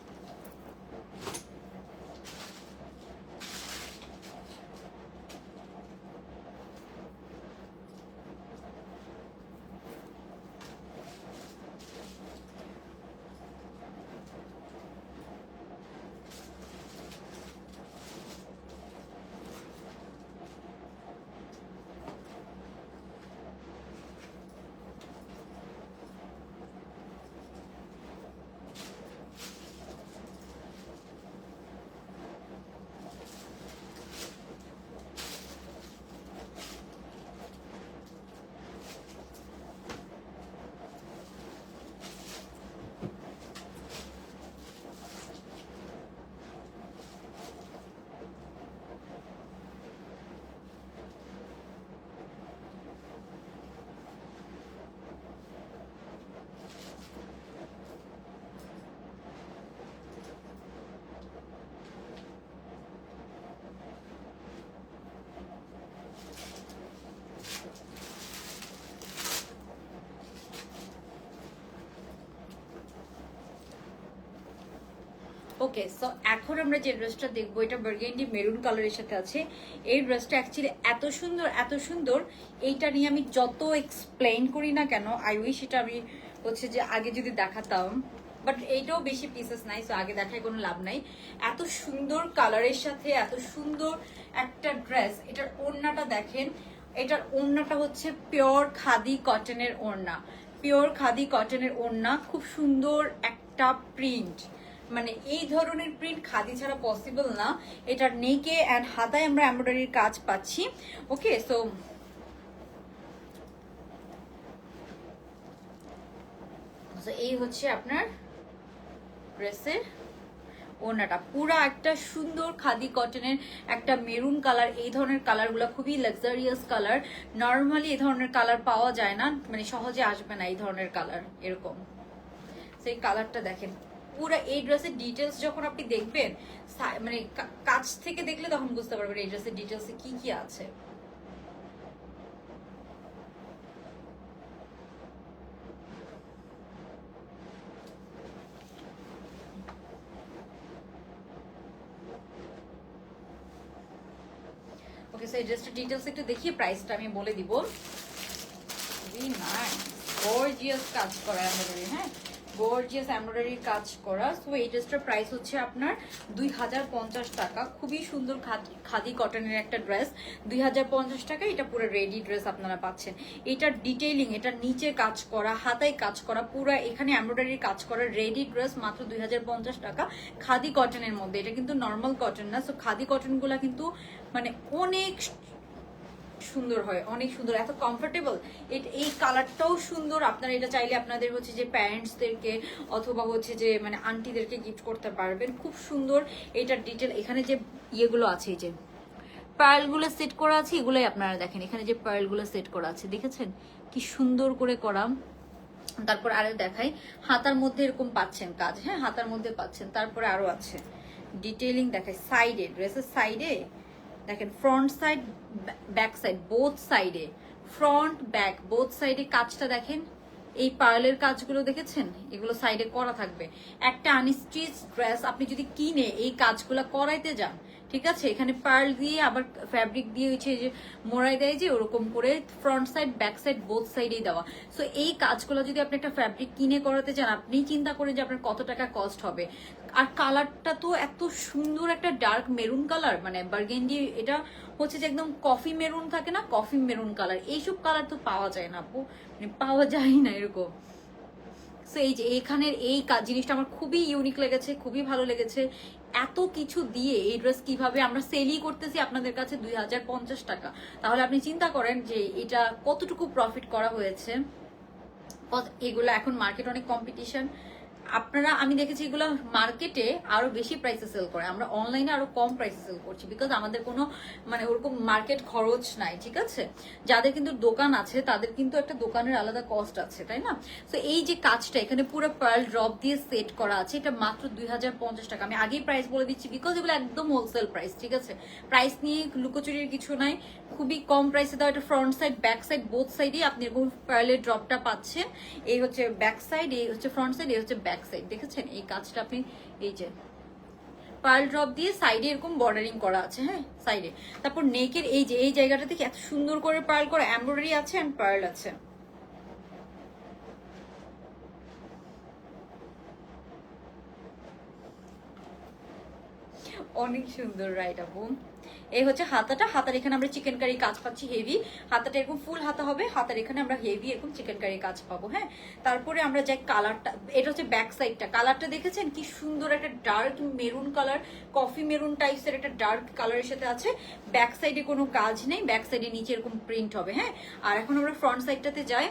ওকে, সো এখন আমরা যে ড্রেসটা দেখবো এটা বার্গেন্ডি মেরুন কালারের সাথে আছে। এই ড্রেসটা অ্যাকচুয়ালি এত সুন্দর এত সুন্দর, এইটা নিয়ে আমি যত এক্সপ্লেইন করি না কেন, আই উইশ এটা আমি হচ্ছে যে আগে যদি দেখাতাম, বাট এইটাও বেশি পিসেস নাই, সো আগে দেখায় কোনো লাভ নাই। এত সুন্দর কালারের সাথে এত সুন্দর একটা ড্রেস। এটার ওড়নাটা দেখেন, এটার ওড়নাটা হচ্ছে পিওর খাদি কটনের ওড়না, পিওর খাদি কটনের ওড়না, খুব সুন্দর একটা প্রিন্ট, মানে এই ধরনের প্রিন্ট খাদি ছাড়া পসিবল না। এটার নেকে অ্যান্ড হাতায় আমরা এমব্রয়ডারির কাজ পাচ্ছি। ওকে, সো এই হচ্ছে আপনার ড্রেসের ওড়নাটা, পুরা একটা সুন্দর খাদি কটনের একটা মেরুন কালার। এই ধরনের কালারগুলো খুবই লাক্সারিয়াস কালার, নর্মালি এই ধরনের কালার পাওয়া যায় না, মানে সহজে আসবে না এই ধরনের কালার এরকম। সেই কালারটা দেখেন, পুরো এই ড্রেসের ডিটেলস যখন আপনি দেখবেন, মানে কাছ থেকে দেখলে তখন বুঝতে পারবেন এই ড্রেসের ডিটেলসে কি কি আছে। ওকে, সো এই ড্রেসটার ডিটেলস একটু দেখিয়ে প্রাইসটা আমি বলে দিব। ভেরি নাইস, গর্জিয়াস কাজ করা এমব্রয়ডারি, হ্যাঁ গর্জিয়াস এমব্রয়ডারির কাজ করা। সো এই ড্রেসটার প্রাইস হচ্ছে আপনার 2050 টাকা। খুবই সুন্দর খাদি কটনের একটা ড্রেস, 2050 টাকা। এটা পুরো রেডি ড্রেস আপনারা পাচ্ছেন। এটার ডিটেইলিং, এটা নিচে কাজ করা, হাতায় কাজ করা, পুরো এখানে এমব্রয়ডারির কাজ করা রেডি ড্রেস, মাত্র 2050 টাকা খাদি কটনের মধ্যে। এটা কিন্তু নর্মাল কটন না, সো খাদি কটনগুলা কিন্তু মানে অনেক সুন্দর হয়, অনেক সুন্দর, এত কমফোর্টেবল। এই কালারটাও সুন্দর। আপনারা এটা চাইলে আপনাদের হচ্ছে যে প্যারেন্টসদেরকে অথবা হচ্ছে যে মানে আন্টিদেরকে গিফট করতে পারবেন, খুব সুন্দর। এটার ডিটেল এখানে যে ইয়েগুলো আছে, এই যে পার্লগুলো সেট করা আছে, এগুলোই আপনারা দেখেন, এখানে যে পার্লগুলো সেট করা আছে দেখেছেন কি সুন্দর করে করা। তারপর আরো দেখাই, হাতার মধ্যে এরকম পাচ্ছেন কাজ, হ্যাঁ হাতার মধ্যে পাচ্ছেন। তারপরে আরো আছে ডিটেইলিং দেখাই, সাইডে ড্রেসের সাইডে দেখেন, front side back side both সাইডে, ফ্রন্ট ব্যাক বোথ সাইডে কাজটা দেখেন। এই পার্লের কাজগুলো দেখেছেন, এগুলো সাইডে করা থাকবে। একটা আনস্টিচ ড্রেস আপনি যদি কিনে এই কাজগুলো করাইতে যান, ঠিক আছে, এখানে পার্ল দিয়ে আবার ফ্যাব্রিক দিয়ে হচ্ছে যে মোড়াই দেয় যে ওরকম করে front side back side both সাইডেই দেওয়া। সো এই কাজগুলো যদি আপনি একটা ফ্যাব্রিক কিনে করাতে চান, আপনি চিন্তা করেন যে আপনার কত টাকা কস্ট হবে। আর কালারটা তো এত সুন্দর, একটা ডার্ক মেরুন কালার, মানে বার্গেন্ডি, এটা হচ্ছে যে একদম কফি মেরুন থাকে না, কফি মেরুন কালার, এইসব কালার তো পাওয়া যায় না আপু, মানে পাওয়া যায় না এরকম। সো এই যে এখানের এই জিনিসটা আমার খুবই ইউনিক লেগেছে, খুবই ভালো লেগেছে। এত কিছু দিয়ে এই ড্রেস কিভাবে আমরা সেলই করতেছি আপনাদের কাছে 2050 টাকা, তাহলে আপনি চিন্তা করেন যে এটা কতটুকু প্রফিট করা হয়েছে। এগুলো এখন মার্কেট অনেক কম্পিটিশন, আপনারা, আমি দেখেছি এগুলো মার্কেটে আরো বেশি প্রাইসে সেল করে, আমরা অনলাইনে আরো কম প্রাইসে সেল করছি, বিকজ আমাদের কোনো মানে ওরকম মার্কেট খরচ নাই, ঠিক আছে? যাদের কিন্তু দোকান আছে তাদের কিন্তু একটা দোকানের আলাদা কস্ট আছে, তাই না? তো এই যে কাজটা এখানে পুরো পার্ল ড্রপ দিয়ে সেট করা আছে, এটা মাত্র 2050 টাকা। আমি আগেই প্রাইস বলে দিচ্ছি বিকজ এগুলো একদম হোলসেল প্রাইস, ঠিক আছে? প্রাইস নিয়ে লুকোচুরির কিছু নাই, খুবই কম প্রাইসে দাও। এটা front side back side both সাইডেই আপনি এরকম পার্লের ড্রপটা পাচ্ছেন। এই হচ্ছে ব্যাক সাইড, এই হচ্ছে ফ্রন্ট সাইড, এই হচ্ছে ব্যাক সাইড। দেখেছেন এই কাজটা আপনি, এই যে পার্ল ড্রপ দিয়ে সাইডে এরকম বর্ডারিং করা আছে, হ্যাঁ সাইডে। তারপর নেকের এই যে এই জায়গাটা থেকে এত সুন্দর করে পার্ল করা এমব্রয়ডারি আছে এন্ড পার্ল আছে। অনেক সুন্দর, রাইট আপু? এই হচ্ছে হাতাটা, হাতার এখানে আমরা চিকেন কারি কাজ পাচ্ছি হেভি। হাতাটা এরকম ফুল হাতা হবে, হাতার এখানে আমরা হেভি এরকম চিকেন কারি কাজ পাবো, হ্যাঁ। তারপরে আমরা যাই কালারটা, এটা হচ্ছে ব্যাক সাইডটা। কালারটা দেখেছেন কি সুন্দর, একটা dark maroon colour, coffee maroon টাইপসের একটা ডার্ক কালারের সাথে আছে। ব্যাক সাইডে কোনো কাজ নেই, ব্যাক সাইডে নিচে এরকম প্রিন্ট হবে, হ্যাঁ। আর এখন আমরা ফ্রন্ট সাইডটাতে যাই।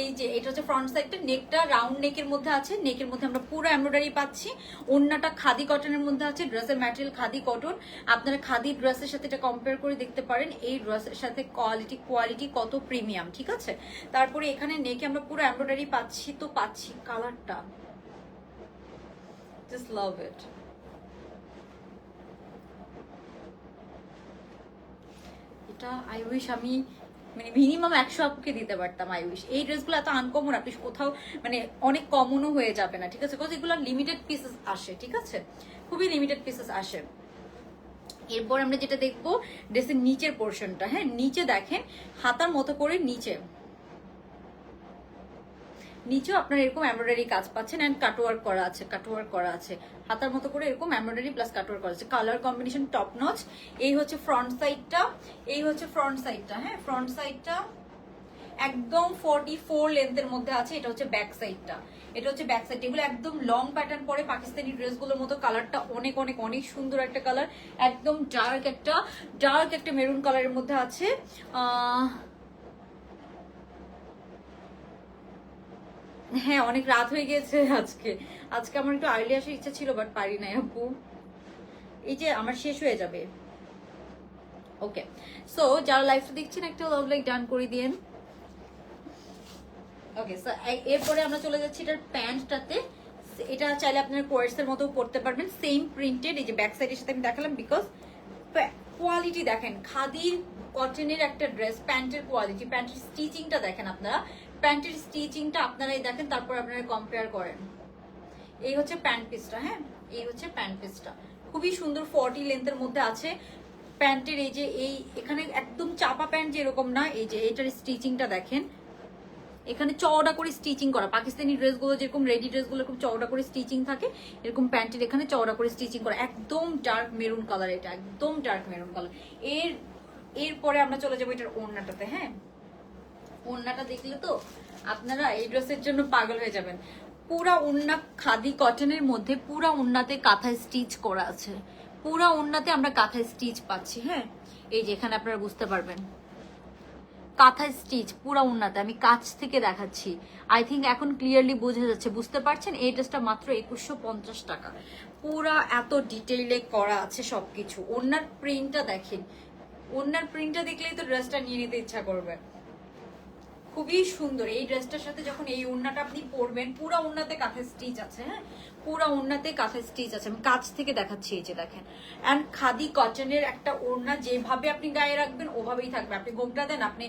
এই যে এটা হচ্ছে ফ্রন্ট সাইডটা, নেকটা রাউন্ড নেকের মধ্যে আছে, নেকের মধ্যে আমরা পুরো এমব্রয়ডারি পাচ্ছি। ওড়নাটা খাদি কটনের মধ্যে আছে, ড্রেসের ম্যাটেরিয়াল খাদি কটন। আপনারা খাদি ড্রেসের সাথে এটা কম্পেয়ার করে দেখতে পারেন এই ড্রেসের সাথে কোয়ালিটি কত প্রিমিয়াম, ঠিক আছে? তারপরে এখানে নেকে আমরা পুরো এমব্রয়ডারি পাচ্ছি, তো পাচ্ছি কালারটা জাস্ট লাভ ইট। এটা আই উইশ আমি মানে মিনিমাম 100 আপুকে দিতে পারতাম। আই উইশ এই ড্রেসগুলো এত আনকমন, আপনি কোথাও মানে অনেক কমনও হয়ে যাবে না, ঠিক আছে? বিকজ এগুলো লিমিটেড পিসেস আসে, ঠিক আছে? খুবই লিমিটেড পিসেস আসে। এরপর আমরা যেটা দেখবো ড্রেসের নিচের পোর্শনটা, হ্যাঁ। নিচে দেখেন হাতার মতো করে নিচেও আপনার এরকম এমব্রয়ডারি কাজ পাচ্ছেন এন্ড কাটওয়ার্ক করা আছে, কাটওয়ার্ক করা আছে হাতার মতো করে এরকম এমব্রয়ডারি প্লাস কাটওয়ার্ক করা আছে। Colour combination top notch. এই হচ্ছে ফ্রন্ট সাইডটা, এই হচ্ছে ফ্রন্ট সাইডটা, হ্যাঁ। ফ্রন্ট সাইডটা একদম 44 লেন্থের মধ্যে আছে। এটা হচ্ছে ব্যাক সাইডটা, এটা হচ্ছে ব্যাক সাইড। এগুলো একদম লং প্যাটার্ন পরে পাকিস্তানি ড্রেসগুলোর মতো। কালারটা অনেক অনেক অনেক সুন্দর একটা কালার, একদম ডার্ক একটা মেরুন কালারের মধ্যে আছে। হ্যাঁ অনেক রাত হয়ে গেছে আজকে। আজকে আমার একটু আর্লি আসার ইচ্ছা ছিল বাট পারি নাই আপু, এই যে আমার শেষ হয়ে যাবে। ওকে, সো যারা লাইভটা দেখছেন একটা লাভ লাইক ডান করে দিয়েন। ওকে, সো এরপরে আমরা চলে যাচ্ছি এটার প্যান্টটাতে। এটা চাইলে আপনারা কোয়ার্সের মতো পরতে পারবেন, সেম প্রিন্টেড। এই যে ব্যাক সাইডের সাথে আমি দেখালাম বিকজ কোয়ালিটি দেখেন, খাদির কটনের একটা ড্রেস, প্যান্টের কোয়ালিটি, প্যান্টের স্টিচিংটা দেখেন আপনারা, প্যান্টের স্টিচিংটা আপনারাই দেখেন, তারপর আপনারা কম্পেয়ার করেন। এই হচ্ছে প্যান্ট পিসটা, হ্যাঁ এই হচ্ছে প্যান্ট পিসটা, খুবই সুন্দর 40 লেন্থের মধ্যে আছে। প্যান্টের এই যে এই এখানে একদম চাপা প্যান্ট যেরকম না, এই যে এইটার স্টিচিংটা দেখেন, এখানে চওড়া করে স্টিচিং করা। পাকিস্তানি ড্রেসগুলো যেরকম রেডি ড্রেসগুলো এরকম চওড়া করে স্টিচিং থাকে, এরকম প্যান্টের এখানে চওড়া করে স্টিচিং করা। একদম ডার্ক মেরুন কালার, এটা একদম ডার্ক মেরুন কালার। এরপরে আমরা চলে যাবো এটার ওড়নাটাতে, হ্যাঁ। ওড়নাটা দেখলে তো আপনারা এই ড্রেসের জন্য পাগল হয়ে যাবেন। পুরা ওড়না খাদি কটনের মধ্যে, পুরা ওড়নাতে কাঁথায় স্টিচ করা আছে, পুরা ওড়নাতে আমরা কাঁথায় স্টিচ পাচ্ছি, হ্যাঁ। এই যে এখানে আপনারা বুঝতে পারবেন কাঁথায় স্টিচ পুরা ওড়নাতে, আমি কাছ থেকে দেখাচ্ছি। আই থিঙ্ক এখন ক্লিয়ারলি বোঝা যাচ্ছে, বুঝতে পারছেন? এই ড্রেসটা মাত্র 2150 টাকা, পুরা এত ডিটেইলে করা আছে সবকিছু। ওড়নার প্রিন্টটা দেখেন, ওড়নার প্রিন্টটা দেখলেই তো ড্রেসটা নিয়ে নিতে ইচ্ছা করবে। খুবই সুন্দর এই ড্রেসটার সাথে যখন এই ওড়নাটা আপনি পরবেন, পুরা ওড়নাতে কাঁথায় স্টিচ আছে, হ্যাঁ পুরা ওড়নাতে কাঁথায় স্টিচ আছে। আমি কাছ থেকে দেখাচ্ছি, এই যে দেখেন। অ্যান্ড খাদি কটনের একটা ওড়না, যেভাবে আপনি গায়ে রাখবেন ওভাবেই থাকবে। আপনি গোমটা দেন, আপনি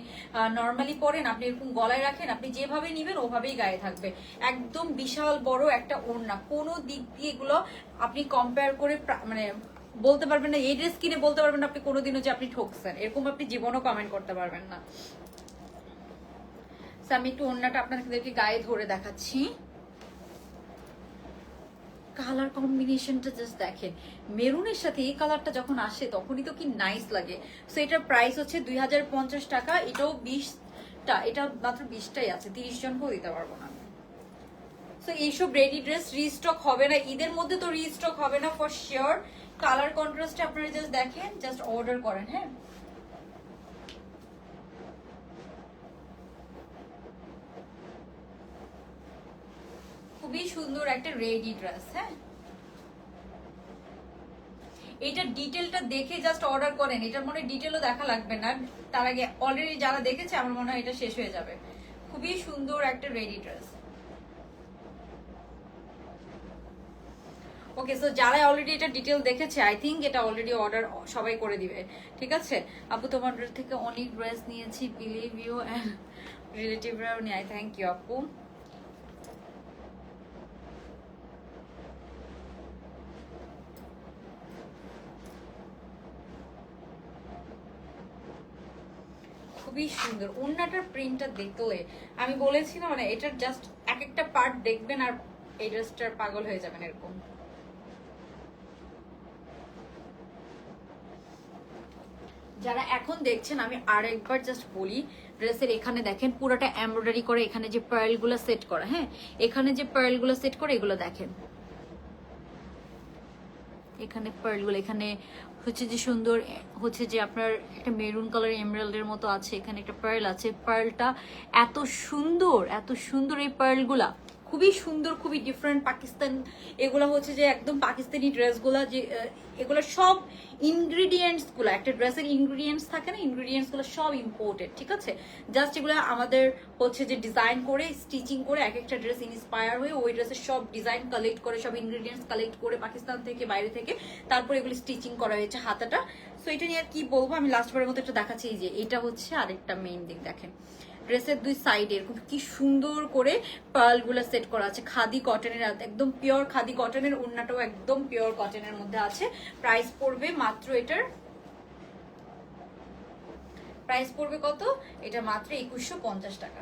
নর্মালি পরেন, আপনি এরকম গলায় রাখেন, আপনি যেভাবে নিবেন ওভাবেই গায়ে থাকবে। একদম বিশাল বড় একটা ওড়না, কোনো দিক দিয়ে এগুলো আপনি কম্পেয়ার করে মানে বলতে পারবেন না, এই ড্রেস কিনে বলতে পারবেন না আপনি কোনোদিনও যে আপনি ঠকছেন, এরকম আপনি জীবনও কমেন্ট করতে পারবেন না। আমি একটু ওড়নাটা আপনাদেরকে গায়ে ধরে দেখাচ্ছি। কালার কম্বিনেশনটা জাস্ট দেখেন, মেরুনের সাথে এই কালারটা যখন আসে তখনই তো কি নাইস লাগে। সো এটার প্রাইস হচ্ছে 2050 টাকা। এটাও 20টা, এটা মাত্র 20টাই আছে, 30 জনকেও দিতে পারবো না। সো এইসব রেডি ড্রেস রিস্টক হবে না, ঈদের মধ্যে তো রিস্টক হবে না ফর শিওর। কালার কন্ট্রাস্টে আপনারা জাস্ট দেখেন, জাস্ট অর্ডার করেন, হ্যাঁ। খুবই সুন্দর একটা রেডি ড্রেস। হ্যাঁ, এটা ডিটেলটা দেখে জাস্ট অর্ডার করেন, এটার মনে ডিটেলও দেখা লাগবে না, তার আগে অলরেডি যারা দেখেছে আমার মনে হয় এটা শেষ হয়ে যাবে। খুবই সুন্দর একটা রেডি ড্রেস। ওকে, সো যারা অলরেডি এটা ডিটেল দেখেছে আই থিঙ্ক এটা অলরেডি অর্ডার সবাই করে দিবে। ঠিক আছে আপু, তোমার থেকে অনেক ড্রেস নিয়েছি, বিলিভ ইউ অ্যান্ড রিলেটিভরাও নেয়। থ্যাংক ইউ আপু। খুবই সুন্দর ওড়নাটার প্রিন্টটা দেখলে আমি বলেছি না, মানে এটার জাস্ট এক একটা পার্ট দেখবেন আর এই ড্রেসটার পাগল হয়ে যাবেন এরকম। যারা এখন দেখছেন আমি আরেকবার জাস্ট বলি, ড্রেসের এখানে দেখেন পুরোটা এমব্রয়ডারি করে, এখানে যে পার্লগুলো সেট করা, হ্যাঁ এখানে যে পার্লগুলো সেট করে এগুলো দেখেন, এখানে পার্লগুলো এখানে হচ্ছে যে সুন্দর হচ্ছে যে আপনার একটা মেরুন কালার এমরাল্ডের মতো আছে, এখানে একটা পার্ল আছে, পার্লটা এত সুন্দর এত সুন্দর, এই পার্লগুলা খুবই সুন্দর, খুবই ডিফারেন্ট। পাকিস্তান এগুলো হচ্ছে যে একদম পাকিস্তানি ড্রেসগুলা, যে এগুলো সব ইনগ্রিডিয়েন্টস গুলো, একটা ড্রেসের ইনগ্রিডিয়েন্টস থাকে না, ইনগ্রিডিয়েন্টস গুলো সব ইম্পোর্টেড। ঠিক আছে, জাস্ট এগুলো আমাদের হচ্ছে যে ডিজাইন করে স্টিচিং করে এক একটা ড্রেস ইন্সপায়ার হয়ে ওই ড্রেসের সব ডিজাইন কালেক্ট করে, সব ইনগ্রিডিয়েন্টস কালেক্ট করে পাকিস্তান থেকে বাইরে থেকে তারপর এগুলো স্টিচিং করা হয়েছে হাতাটা। সো এটা নিয়ে আর কি বলবো, আমি লাস্টবারের মতো একটু দেখাচ্ছি। এই যে এটা হচ্ছে আরেকটা মেইন দিক, দেখেন ড্রেসের দুই সাইডে এরকম কি সুন্দর করে পার্ল গুলো সেট করা আছে, খাদি কটনের, একদম পিওর খাদি কটনের, ওড়নাটাও একদম পিওর কটনের মধ্যে আছে। প্রাইস পড়বে মাত্র, এটার প্রাইস পড়বে কত, এটা মাত্র 2150 টাকা।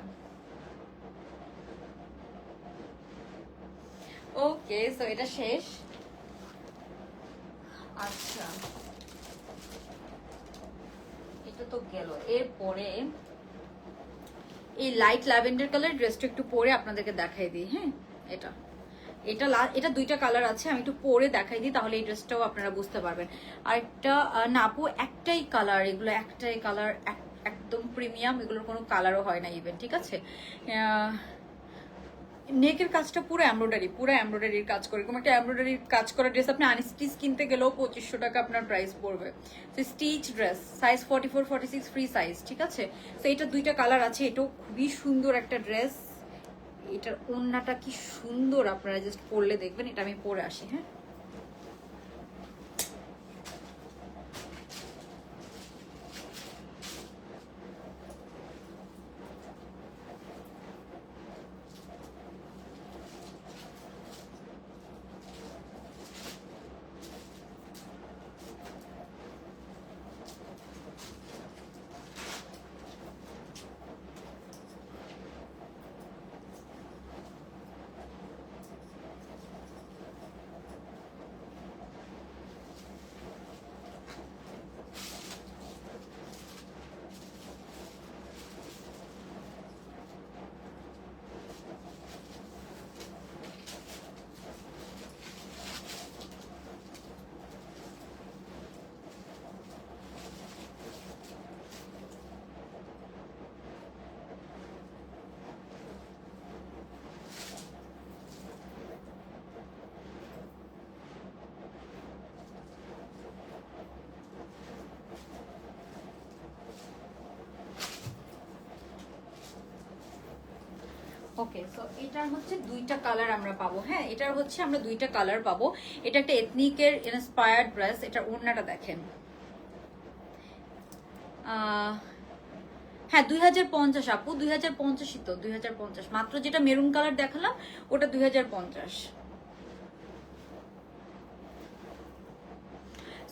ওকে, সো এটা শেষ। আচ্ছা, এটা তো গেল। এরপরে এই লাইট ল্যাভেন্ডার কালার ড্রেসটা একটু পরে আপনাদেরকে দেখাই দিই। হ্যাঁ, এটা এটা এটা দুইটা কালার আছে, আমি একটু পরে দেখাই দিই তাহলে এই ড্রেসটাও আপনারা বুঝতে পারবেন। আর একটা না আপু, একটাই কালার, এগুলো একটাই কালার, একদম প্রিমিয়াম, এগুলোর কোনো কালারও হয় না ইভেন। ঠিক আছে, নেকের কাজটা পুরো এমব্রয়ডারির কাজ করে, এরকম একটা এমব্রয়ডারির কাজ করা ড্রেস আপনি আনস্টিচ কিনতে গেলেও 2500 টাকা আপনার প্রাইস পড়বে। তো stitch dress, size 44 46 free size. ঠিক আছে, তো এটা দুইটা কালার আছে, এটাও খুবই সুন্দর একটা ড্রেস। এটার ওড়নাটা কি সুন্দর, আপনারা জাস্ট পরলে দেখবেন। এটা আমি পরে আসি। হ্যাঁ, ওকে, সো এটার হচ্ছে দুইটা কালার আমরা পাবো। হ্যাঁ, এটার হচ্ছে আমরা দুইটা কালার পাবো। এটা একটা এথনিকের ইন্সপায়ার্ড ড্রেস। এটার ওড়নাটা দেখেন, হ্যাঁ 2050 আপু, 2050ই তো, 2050 মাত্র। যেটা মেরুন কালার দেখালাম ওটা 2050।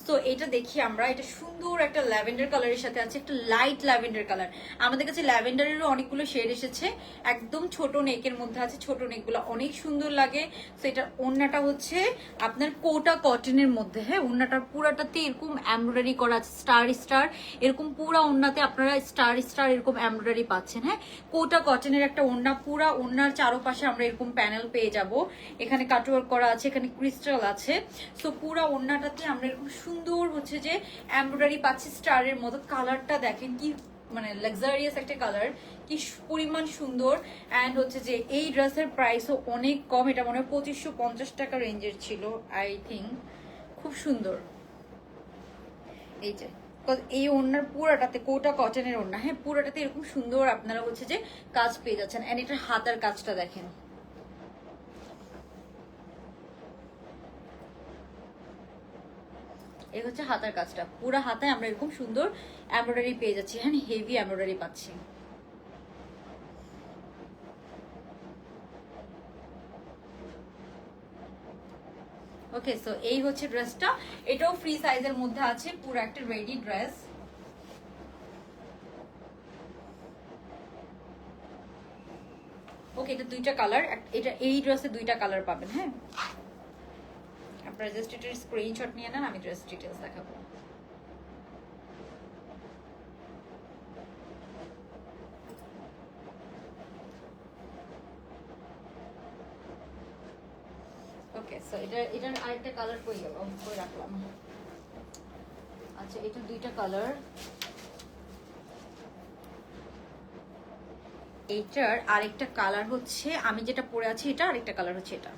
সো এটা দেখি আমরা, এটা সুন্দর একটা ল্যাভেন্ডার কালারের সাথে আছে, একটা লাইট ল্যাভেন্ডার কালার। আমাদের কাছে ল্যাভেন্ডারেরও অনেকগুলো শেড এসেছে, একদম ছোট নেকের মধ্যে আছে, ছোট নেকগুলো অনেক সুন্দর লাগে। সো এটার ওড়নাটা হচ্ছে আপনার কোটা কটনের মধ্যে। হ্যাঁ, ওড়নাটার পুরাটাতে এরকম এমব্রয়ডারি করা আছে, স্টার স্টার এরকম পুরা ওড়নাতে আপনারা স্টার স্টার এরকম এমব্রয়ডারি পাচ্ছেন। হ্যাঁ, কোটা কটনের একটা ওড়না, পুরা ওড়নার চারপাশে আমরা এরকম প্যানেল পেয়ে যাব। এখানে কাটওয়ার্ক করা আছে, এখানে ক্রিস্টাল আছে। সো পুরা ওড়নাটাতে আমরা এরকম সুন্দর হচ্ছে যে এমব্রয়ডারি পাচ্ছি স্টারের মতো। কালারটা দেখেন কি মানে লাক্সারিয়াস একটা কালার, কি কি পরিমাণ সুন্দর। অ্যান্ড হচ্ছে যে এই ড্রেসের প্রাইসও অনেক কম, এটা মনে হয় 2550 টাকা রেঞ্জের ছিল আই থিঙ্ক। খুব সুন্দর এই যে, এই ওড়নার পুরাটাতে কোটা কটনের ওড়না, হ্যাঁ পুরাটাতে এরকম সুন্দর আপনারা হচ্ছে যে কাজ পেয়ে যাচ্ছেন। অ্যান্ড এটার হাতার কাজটা দেখেন, এই হচ্ছে হাতার কাজটা, পুরো হাতায় আমরা এরকম সুন্দর এমব্রয়ডারি পেয়ে যাচ্ছি, হ্যাঁ হেভি এমব্রয়ডারি পাচ্ছি। ওকে, সো এই হচ্ছে ড্রেসটা, এটাও ফ্রি সাইজের মধ্যে আছে, পুরো একটা রেডি ড্রেস। ওকে, এটা দুইটা কালার, এটা এই ড্রেসে দুইটা কালার পাবেন, হ্যাঁ আপনারা জাস্ট এটার স্ক্রিনশট নিয়ে নেন, আমি ড্রেস ডিটেলস দেখাবো। ওকে, সো এটার আরেকটা কালার কই গেল, কই রাখলাম, আচ্ছা এটা দুইটা কালার। এইটার আরেকটা কালার হচ্ছে, আমি যেটা পরে আছি এটা আরেকটা কালার হচ্ছে এটা।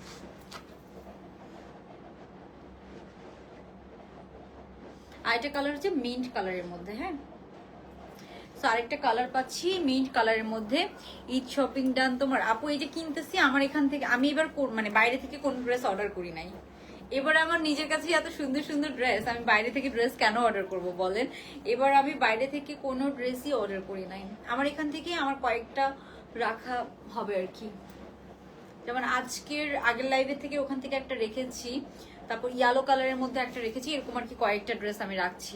আরেকটা কালার হচ্ছে মিন্ট কালারের মধ্যে, হ্যাঁ সো আরেকটা কালার পাচ্ছি মিন্ট কালারের মধ্যে। ঈদ শপিং ডান তোমার আপু, এই যে কিনতেছি আমার এখান থেকে, আমি এবার মানে বাইরে থেকে কোন ড্রেস অর্ডার করি নাই, এবার আমার নিজের কাছে এত সুন্দর সুন্দর ড্রেস, আমি বাইরে থেকে ড্রেস কেন অর্ডার করব বলেন। এবার আমি বাইরে থেকে কোনো ড্রেসই অর্ডার করি নাই, আমার এখান থেকে আমার কয়েকটা রাখা হবে আর কি। যেমন আজকের আগের লাইভের থেকে ওখান থেকে একটা রেখেছি, তারপর ইয়েলো কালারের মধ্যে একটা রেখেছি, এরকম আর কি কয়েকটা ড্রেস আমি রাখছি।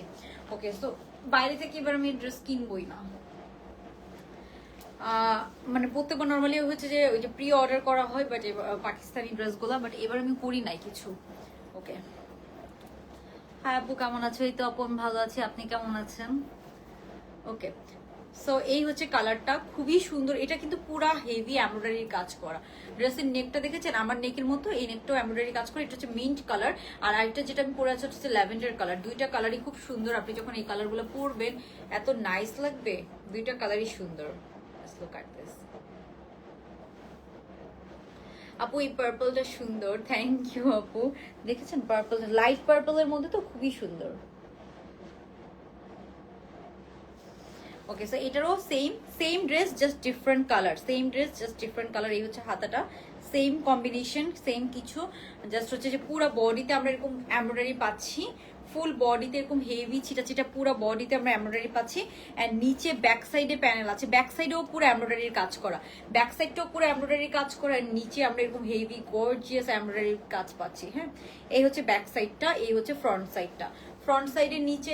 ওকে, সো বাইরে থেকে এবার আমি ড্রেস কিনবই না, মানে প্রত্যেকবার নর্মালি হচ্ছে যে ওই যে প্রি অর্ডার করা হয়, বাট পাকিস্তানি ড্রেসগুলো, বাট এবার আমি করি নাই কিছু। ওকে, হ্যাঁ আপু কেমন আছো? এই তো আপু আমি ভালো আছি, আপনি কেমন আছেন? ওকে, সো এই হচ্ছে কালারটা, খুবই সুন্দর, এটা কিন্তু পুরা হেভি এমব্রয়ডারির কাজ করা। ড্রেসের নেকটা দেখেছেন আমার নেকের মতো, এই নেকটাও এমব্রয়ডারি কাজ করা। এটা হচ্ছে মিন্ট কালার, আর আরেকটা যেটা আমি পরে আছি হচ্ছে ল্যাভেন্ডার কালার। দুইটা কালারই খুব সুন্দর, আপনি যখন এই কালারগুলো পরবেন এত নাইস লাগবে, দুইটা কালারই সুন্দর। Look at this. আপু এই পার্পলটা সুন্দর, থ্যাংক ইউ আপু। দেখেছেন পার্পল, লাইট পার্পলের মধ্যে তো খুবই সুন্দর। ওকে, সো এটারও same dress just different colour, same dress just different colour. এই হচ্ছে হাতাটা, সেম কম্বিনেশন, সেম কিছু, জাস্ট হচ্ছে যে পুরো বডিতে আমরা এরকম এমব্রয়ডারি পাচ্ছি, ফুল বডিতে এরকম হেভি ছিটা ছিটা পুরো বডিতে আমরা এমব্রয়ডারি পাচ্ছি। অ্যান্ড নিচে ব্যাক সাইডে প্যানেল আছে, ব্যাক সাইডেও পুরো এমব্রয়ডারির কাজ করা, ব্যাক সাইডটাও পুরো এমব্রয়ডারির কাজ করা, নিচে আমরা এরকম হেভি গর্জিয়াস এমব্রয়ডারির কাজ পাচ্ছি। হ্যাঁ, এই হচ্ছে ব্যাক সাইডটা, এই হচ্ছে ফ্রন্ট সাইডটা। ফ্রন্ট সাইডের নিচে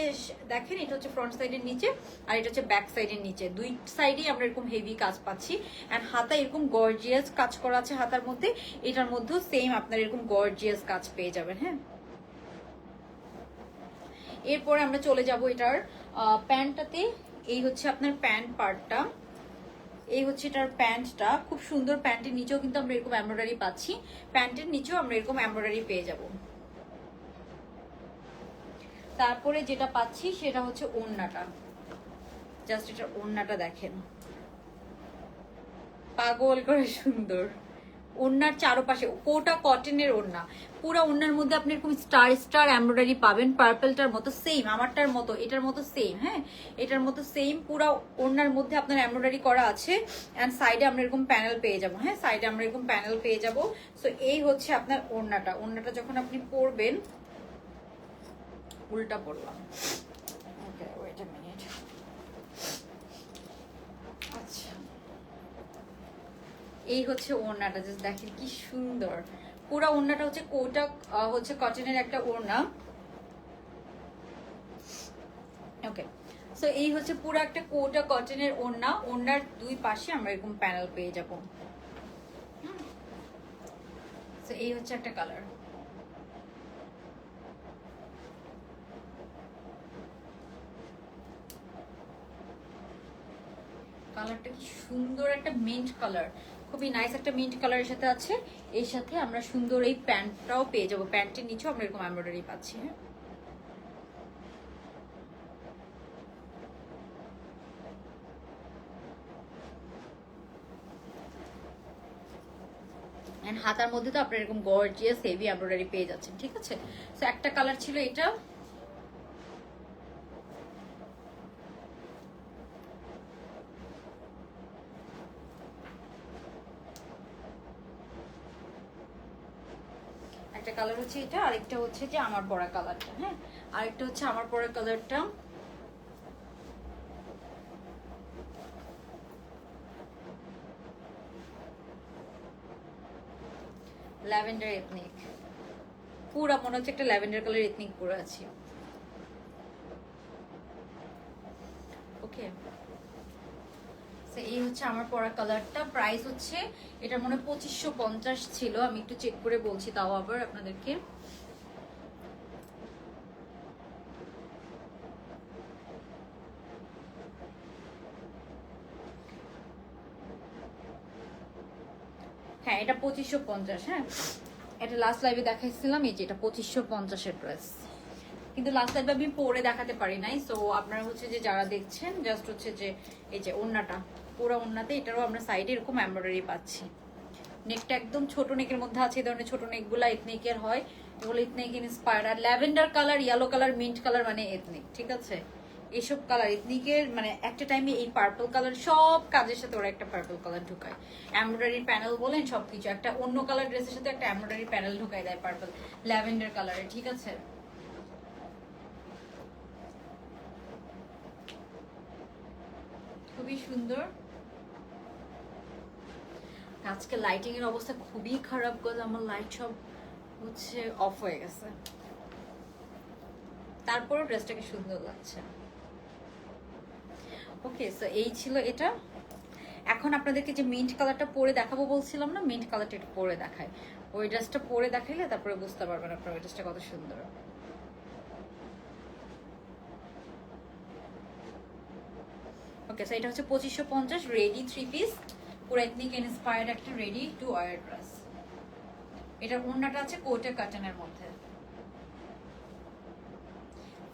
দেখেন, এটা হচ্ছে ফ্রন্ট সাইডের নিচে, আর এটা হচ্ছে ব্যাক সাইডের নিচে, দুই সাইডেই আমরা এরকম হেভি কাজ পাচ্ছি। অ্যান্ড হাতা এরকম গর্জিয়াস কাজ করা আছে হাতার মধ্যে, এটার মধ্যেও সেম আপনার এরকম গর্জিয়াস কাজ পেয়ে যাবেন। হ্যাঁ, এরপরে আমরা চলে যাব এটার প্যান্টটাতে। এই হচ্ছে আপনার প্যান্ট পার্টটা, এই হচ্ছে এটার প্যান্টটা, খুব সুন্দর। প্যান্টের নিচেও কিন্তু আমরা এরকম এমব্রয়ডারি পাচ্ছি, প্যান্টের নিচেও আমরা এরকম এমব্রয়ডারি পেয়ে যাব। তারপরে যেটা পাচ্ছি সেটা হচ্ছে ওড়নাটা, জাস্ট এটার ওড়নাটা দেখেন, পাগল করে সুন্দর। ওড়নার চারপাশে কোটা কটনের ওড়না, পুরো ওড়নার মধ্যে আপনি এরকম স্টার স্টার এমব্রয়ডারি পাবেন, পার্পলটার মতো সেম, আমারটার মতো, এটার মতো সেম। হ্যাঁ, এটার মতো সেম, পুরো ওড়নার মধ্যে আপনার এমব্রয়ডারি করা আছে। অ্যান্ড সাইডে আমরা এরকম প্যানেল পেয়ে যাবো, হ্যাঁ সাইডে আমরা এরকম প্যানেল পেয়ে যাবো। সো এই হচ্ছে আপনার ওড়নাটা, ওড়নাটা যখন আপনি পরবেন, উল্টা পরলাম, ওকে ওয়েট আ মিনিট, আচ্ছা এই হচ্ছে ওড়নাটা, জাস্ট দেখেন কি সুন্দর। পুরো ওড়নাটা হচ্ছে কোটা হচ্ছে কটনের একটা ওড়না। ওকে, সো এই হচ্ছে পুরো একটা কোটা কটনের ওড়না, ওড়নার দুই পাশে আমরা এরকম প্যানেল পেয়ে যাব। সো এই হচ্ছে একটা কালার, কালারটা কি সুন্দর, একটা মিন্ট কালার, খুবই নাইস একটা মিন্ট কালারের সাথে আছে। এর সাথে আমরা সুন্দর এই প্যান্টটাও পেয়ে যাবো, প্যান্টের নিচেও আমরা এরকম এমব্রয়ডারি পাচ্ছি। হ্যাঁ, এন্ড হাতার মধ্যে তো আপনার এরকম গর্জিয়াস হেভি এমব্রয়ডারি পেয়ে যাচ্ছেন, ঠিক আছে। সো একটা কালার ছিল এটা, একটা কালার হচ্ছে এটা, আরেকটা হচ্ছে যে আমার পরা কালারটা, হ্যাঁ আরেকটা হচ্ছে আমার পরা কালারটা। ল্যাভেন্ডার এথনিক, পুরা মনে হচ্ছে একটা ল্যাভেন্ডার কালার এথনিক পরে আছি। ওকে, এই হচ্ছে আমার পরা কালারটা। প্রাইস হচ্ছে এটার মনে 2550 ছিল, আমি একটু চেক করে বলছি তাও আবার আপনাদেরকে। হ্যাঁ এটা 2550, হ্যাঁ এটা লাস্ট লাইভে দেখাইছিলাম, এই যে এটা 2550-এর ড্রেস, কিন্তু লাস্ট লাইভে আমি পরে দেখাতে পারি নাই। সো আপনারা হচ্ছে যে যারা দেখছেন জাস্ট হচ্ছে যে এই যে ওড়নাটা, পুরো ওড়নাতে এটারও আমরা সাইডে এরকম এমব্রয়ডারি পাচ্ছি। নেকটা একদম ছোট নেকের মধ্যে আছে, এই ধরনের ছোট নেকগুলো এথনিকের হয়, এগুলো এথনিক ইন্সপায়ার্ড। আর lavender colour, yellow colour, mint colour মানে এথনিক, ঠিক আছে। এইসব কালার এথনিকের, মানে একটা টাইমে এই পার্পল কালার সব কাজের সাথে ওরা একটা পার্পল কালার ঢুকায়, এমব্রয়ডারি প্যানেল বলেন সবকিছু, একটা অন্য কালার ড্রেসের সাথে একটা এমব্রয়ডারি প্যানেল ঢুকায় দেয় পার্পল ল্যাভেন্ডার কালারে, ঠিক আছে। খুবই সুন্দর। আজকে লাইটিং এর অবস্থা খুবই খারাপ, গজ আমার লাইট সব হচ্ছে অফ হয়ে গেছে, তারপরও ড্রেসটাকে সুন্দর লাগছে। ওকে, সো এই ছিল এটা। এখন আপনাদেরকে যে মিন্ট কালারটা পরে দেখাবো বলছিলাম না, মিন্ট কালারটা একটু পরে দেখায়, ওই ড্রেসটা পরে দেখাইলে তারপরে বুঝতে পারবেন আপনার ওই ড্রেসটা কত সুন্দর। ওকে, সো এটা হচ্ছে 2550 রেডি 3 পিস, পুরো এথনিক ইন্সপায়ার্ড একটা রেডি টু ওয়্যার ড্রেস। এটার ওড়নাটা আছে কোটের কাটনের মধ্যে,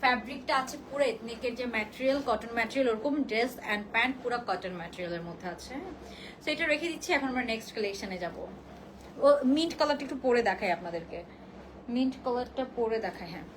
ফ্যাব্রিকটা আছে পুরো এথনিকের যে ম্যাটেরিয়াল, কটন ম্যাটেরিয়াল, ওরকম ড্রেস অ্যান্ড প্যান্ট পুরো কটন ম্যাটেরিয়ালের মধ্যে আছে। সো এটা রেখে দিচ্ছি, এখন আমরা নেক্সট কালেকশনে যাব। ও মিন্ট কালারটা একটু পরে দেখাই আপনাদেরকে, মিন্ট কালারটা পরে দেখাই, হ্যাঁ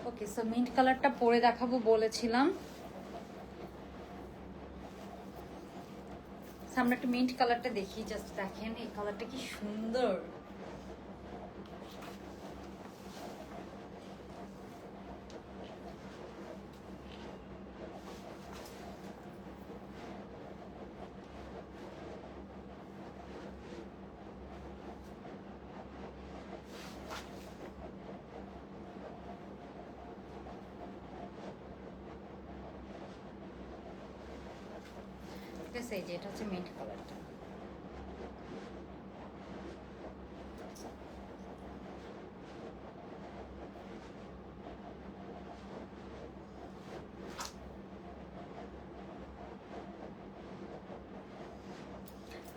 ওকে, সো মিন্ট কালারটা পরে দেখাবো বলেছিলাম, আমরা একটু মিন্ট কালারটা দেখি, জাস্ট দেখেন এই কালারটা কি সুন্দর। ঠিক আছে, এই যে এটা হচ্ছে মিন্ট কালারটা।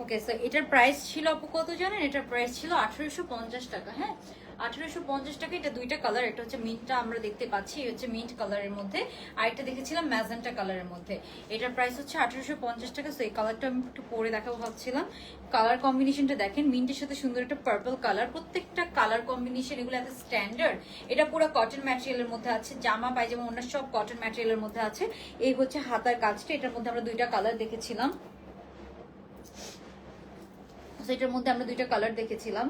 ওকে, সো এটার প্রাইস ছিল আপু কত জানেন? এটার প্রাইস ছিল 1850 টাকা। হ্যাঁ, 1850 টাকা। এটা দুইটা কালার, এটা হচ্ছে মিন্টটা আমরা দেখতে পাচ্ছি, এই হচ্ছে মিন্ট কালারের মধ্যে, আর একটা দেখেছিলাম ম্যাজেন্টা কালারের মধ্যে। এটার প্রাইস হচ্ছে 1850 টাকা। সো এই কালারটা আমি একটু পরে দেখাবো ভাবছিলাম। কালার কম্বিনেশনটা দেখেন, মিন্টের সাথে সুন্দর একটা পার্পল কালার, প্রত্যেকটা কালার কম্বিনেশন এগুলো এত স্ট্যান্ডার্ড। এটা পুরো কটন ম্যাটেরিয়ালের মধ্যে আছে, জামা পায়জামা অন্য সব কটন ম্যাটেরিয়ালের মধ্যে আছে। এই হচ্ছে হাতার কাজটা, এটার মধ্যে আমরা দুইটা কালার দেখেছিলাম। এটার মধ্যে আমরা দুইটা কালার দেখেছিলাম।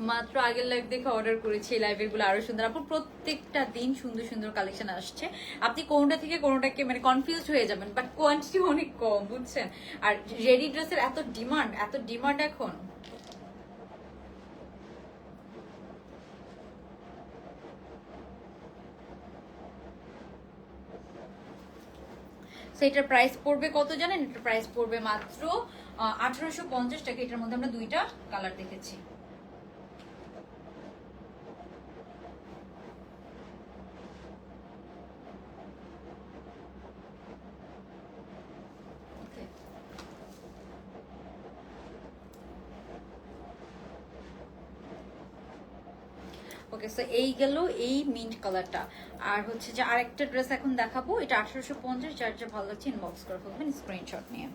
মাত্র আগের লাইভ দেখে অর্ডার করেছি, এই লাইভের গুলো আরো সুন্দর। আপু প্রত্যেকটা দিন সুন্দর সুন্দর কালেকশন আসছে, আপনি কোনটা থেকে কোনটাকে মানে কনফিউজ হয়ে যাবেন, বাট কোয়ান্টিটি অনেক কম, বুঝছেন? আর রেডি ড্রেসের এত ডিমান্ড, এত ডিমান্ড এখন। এটার প্রাইস পড়বে কত জানেন? এটার প্রাইস পড়বে মাত্র 1850 টাকা। এটার মধ্যে আমরা দুইটা কালার দেখেছি। ওকে, সো এই গেল এই মিন্ট কালারটা। আর হচ্ছে যে আরেকটা ড্রেস এখন দেখাবো, এটা 1850। যার যা ভালো লাগছে ইনবক্স করে ফেলবেন স্ক্রিনশট নিয়ে।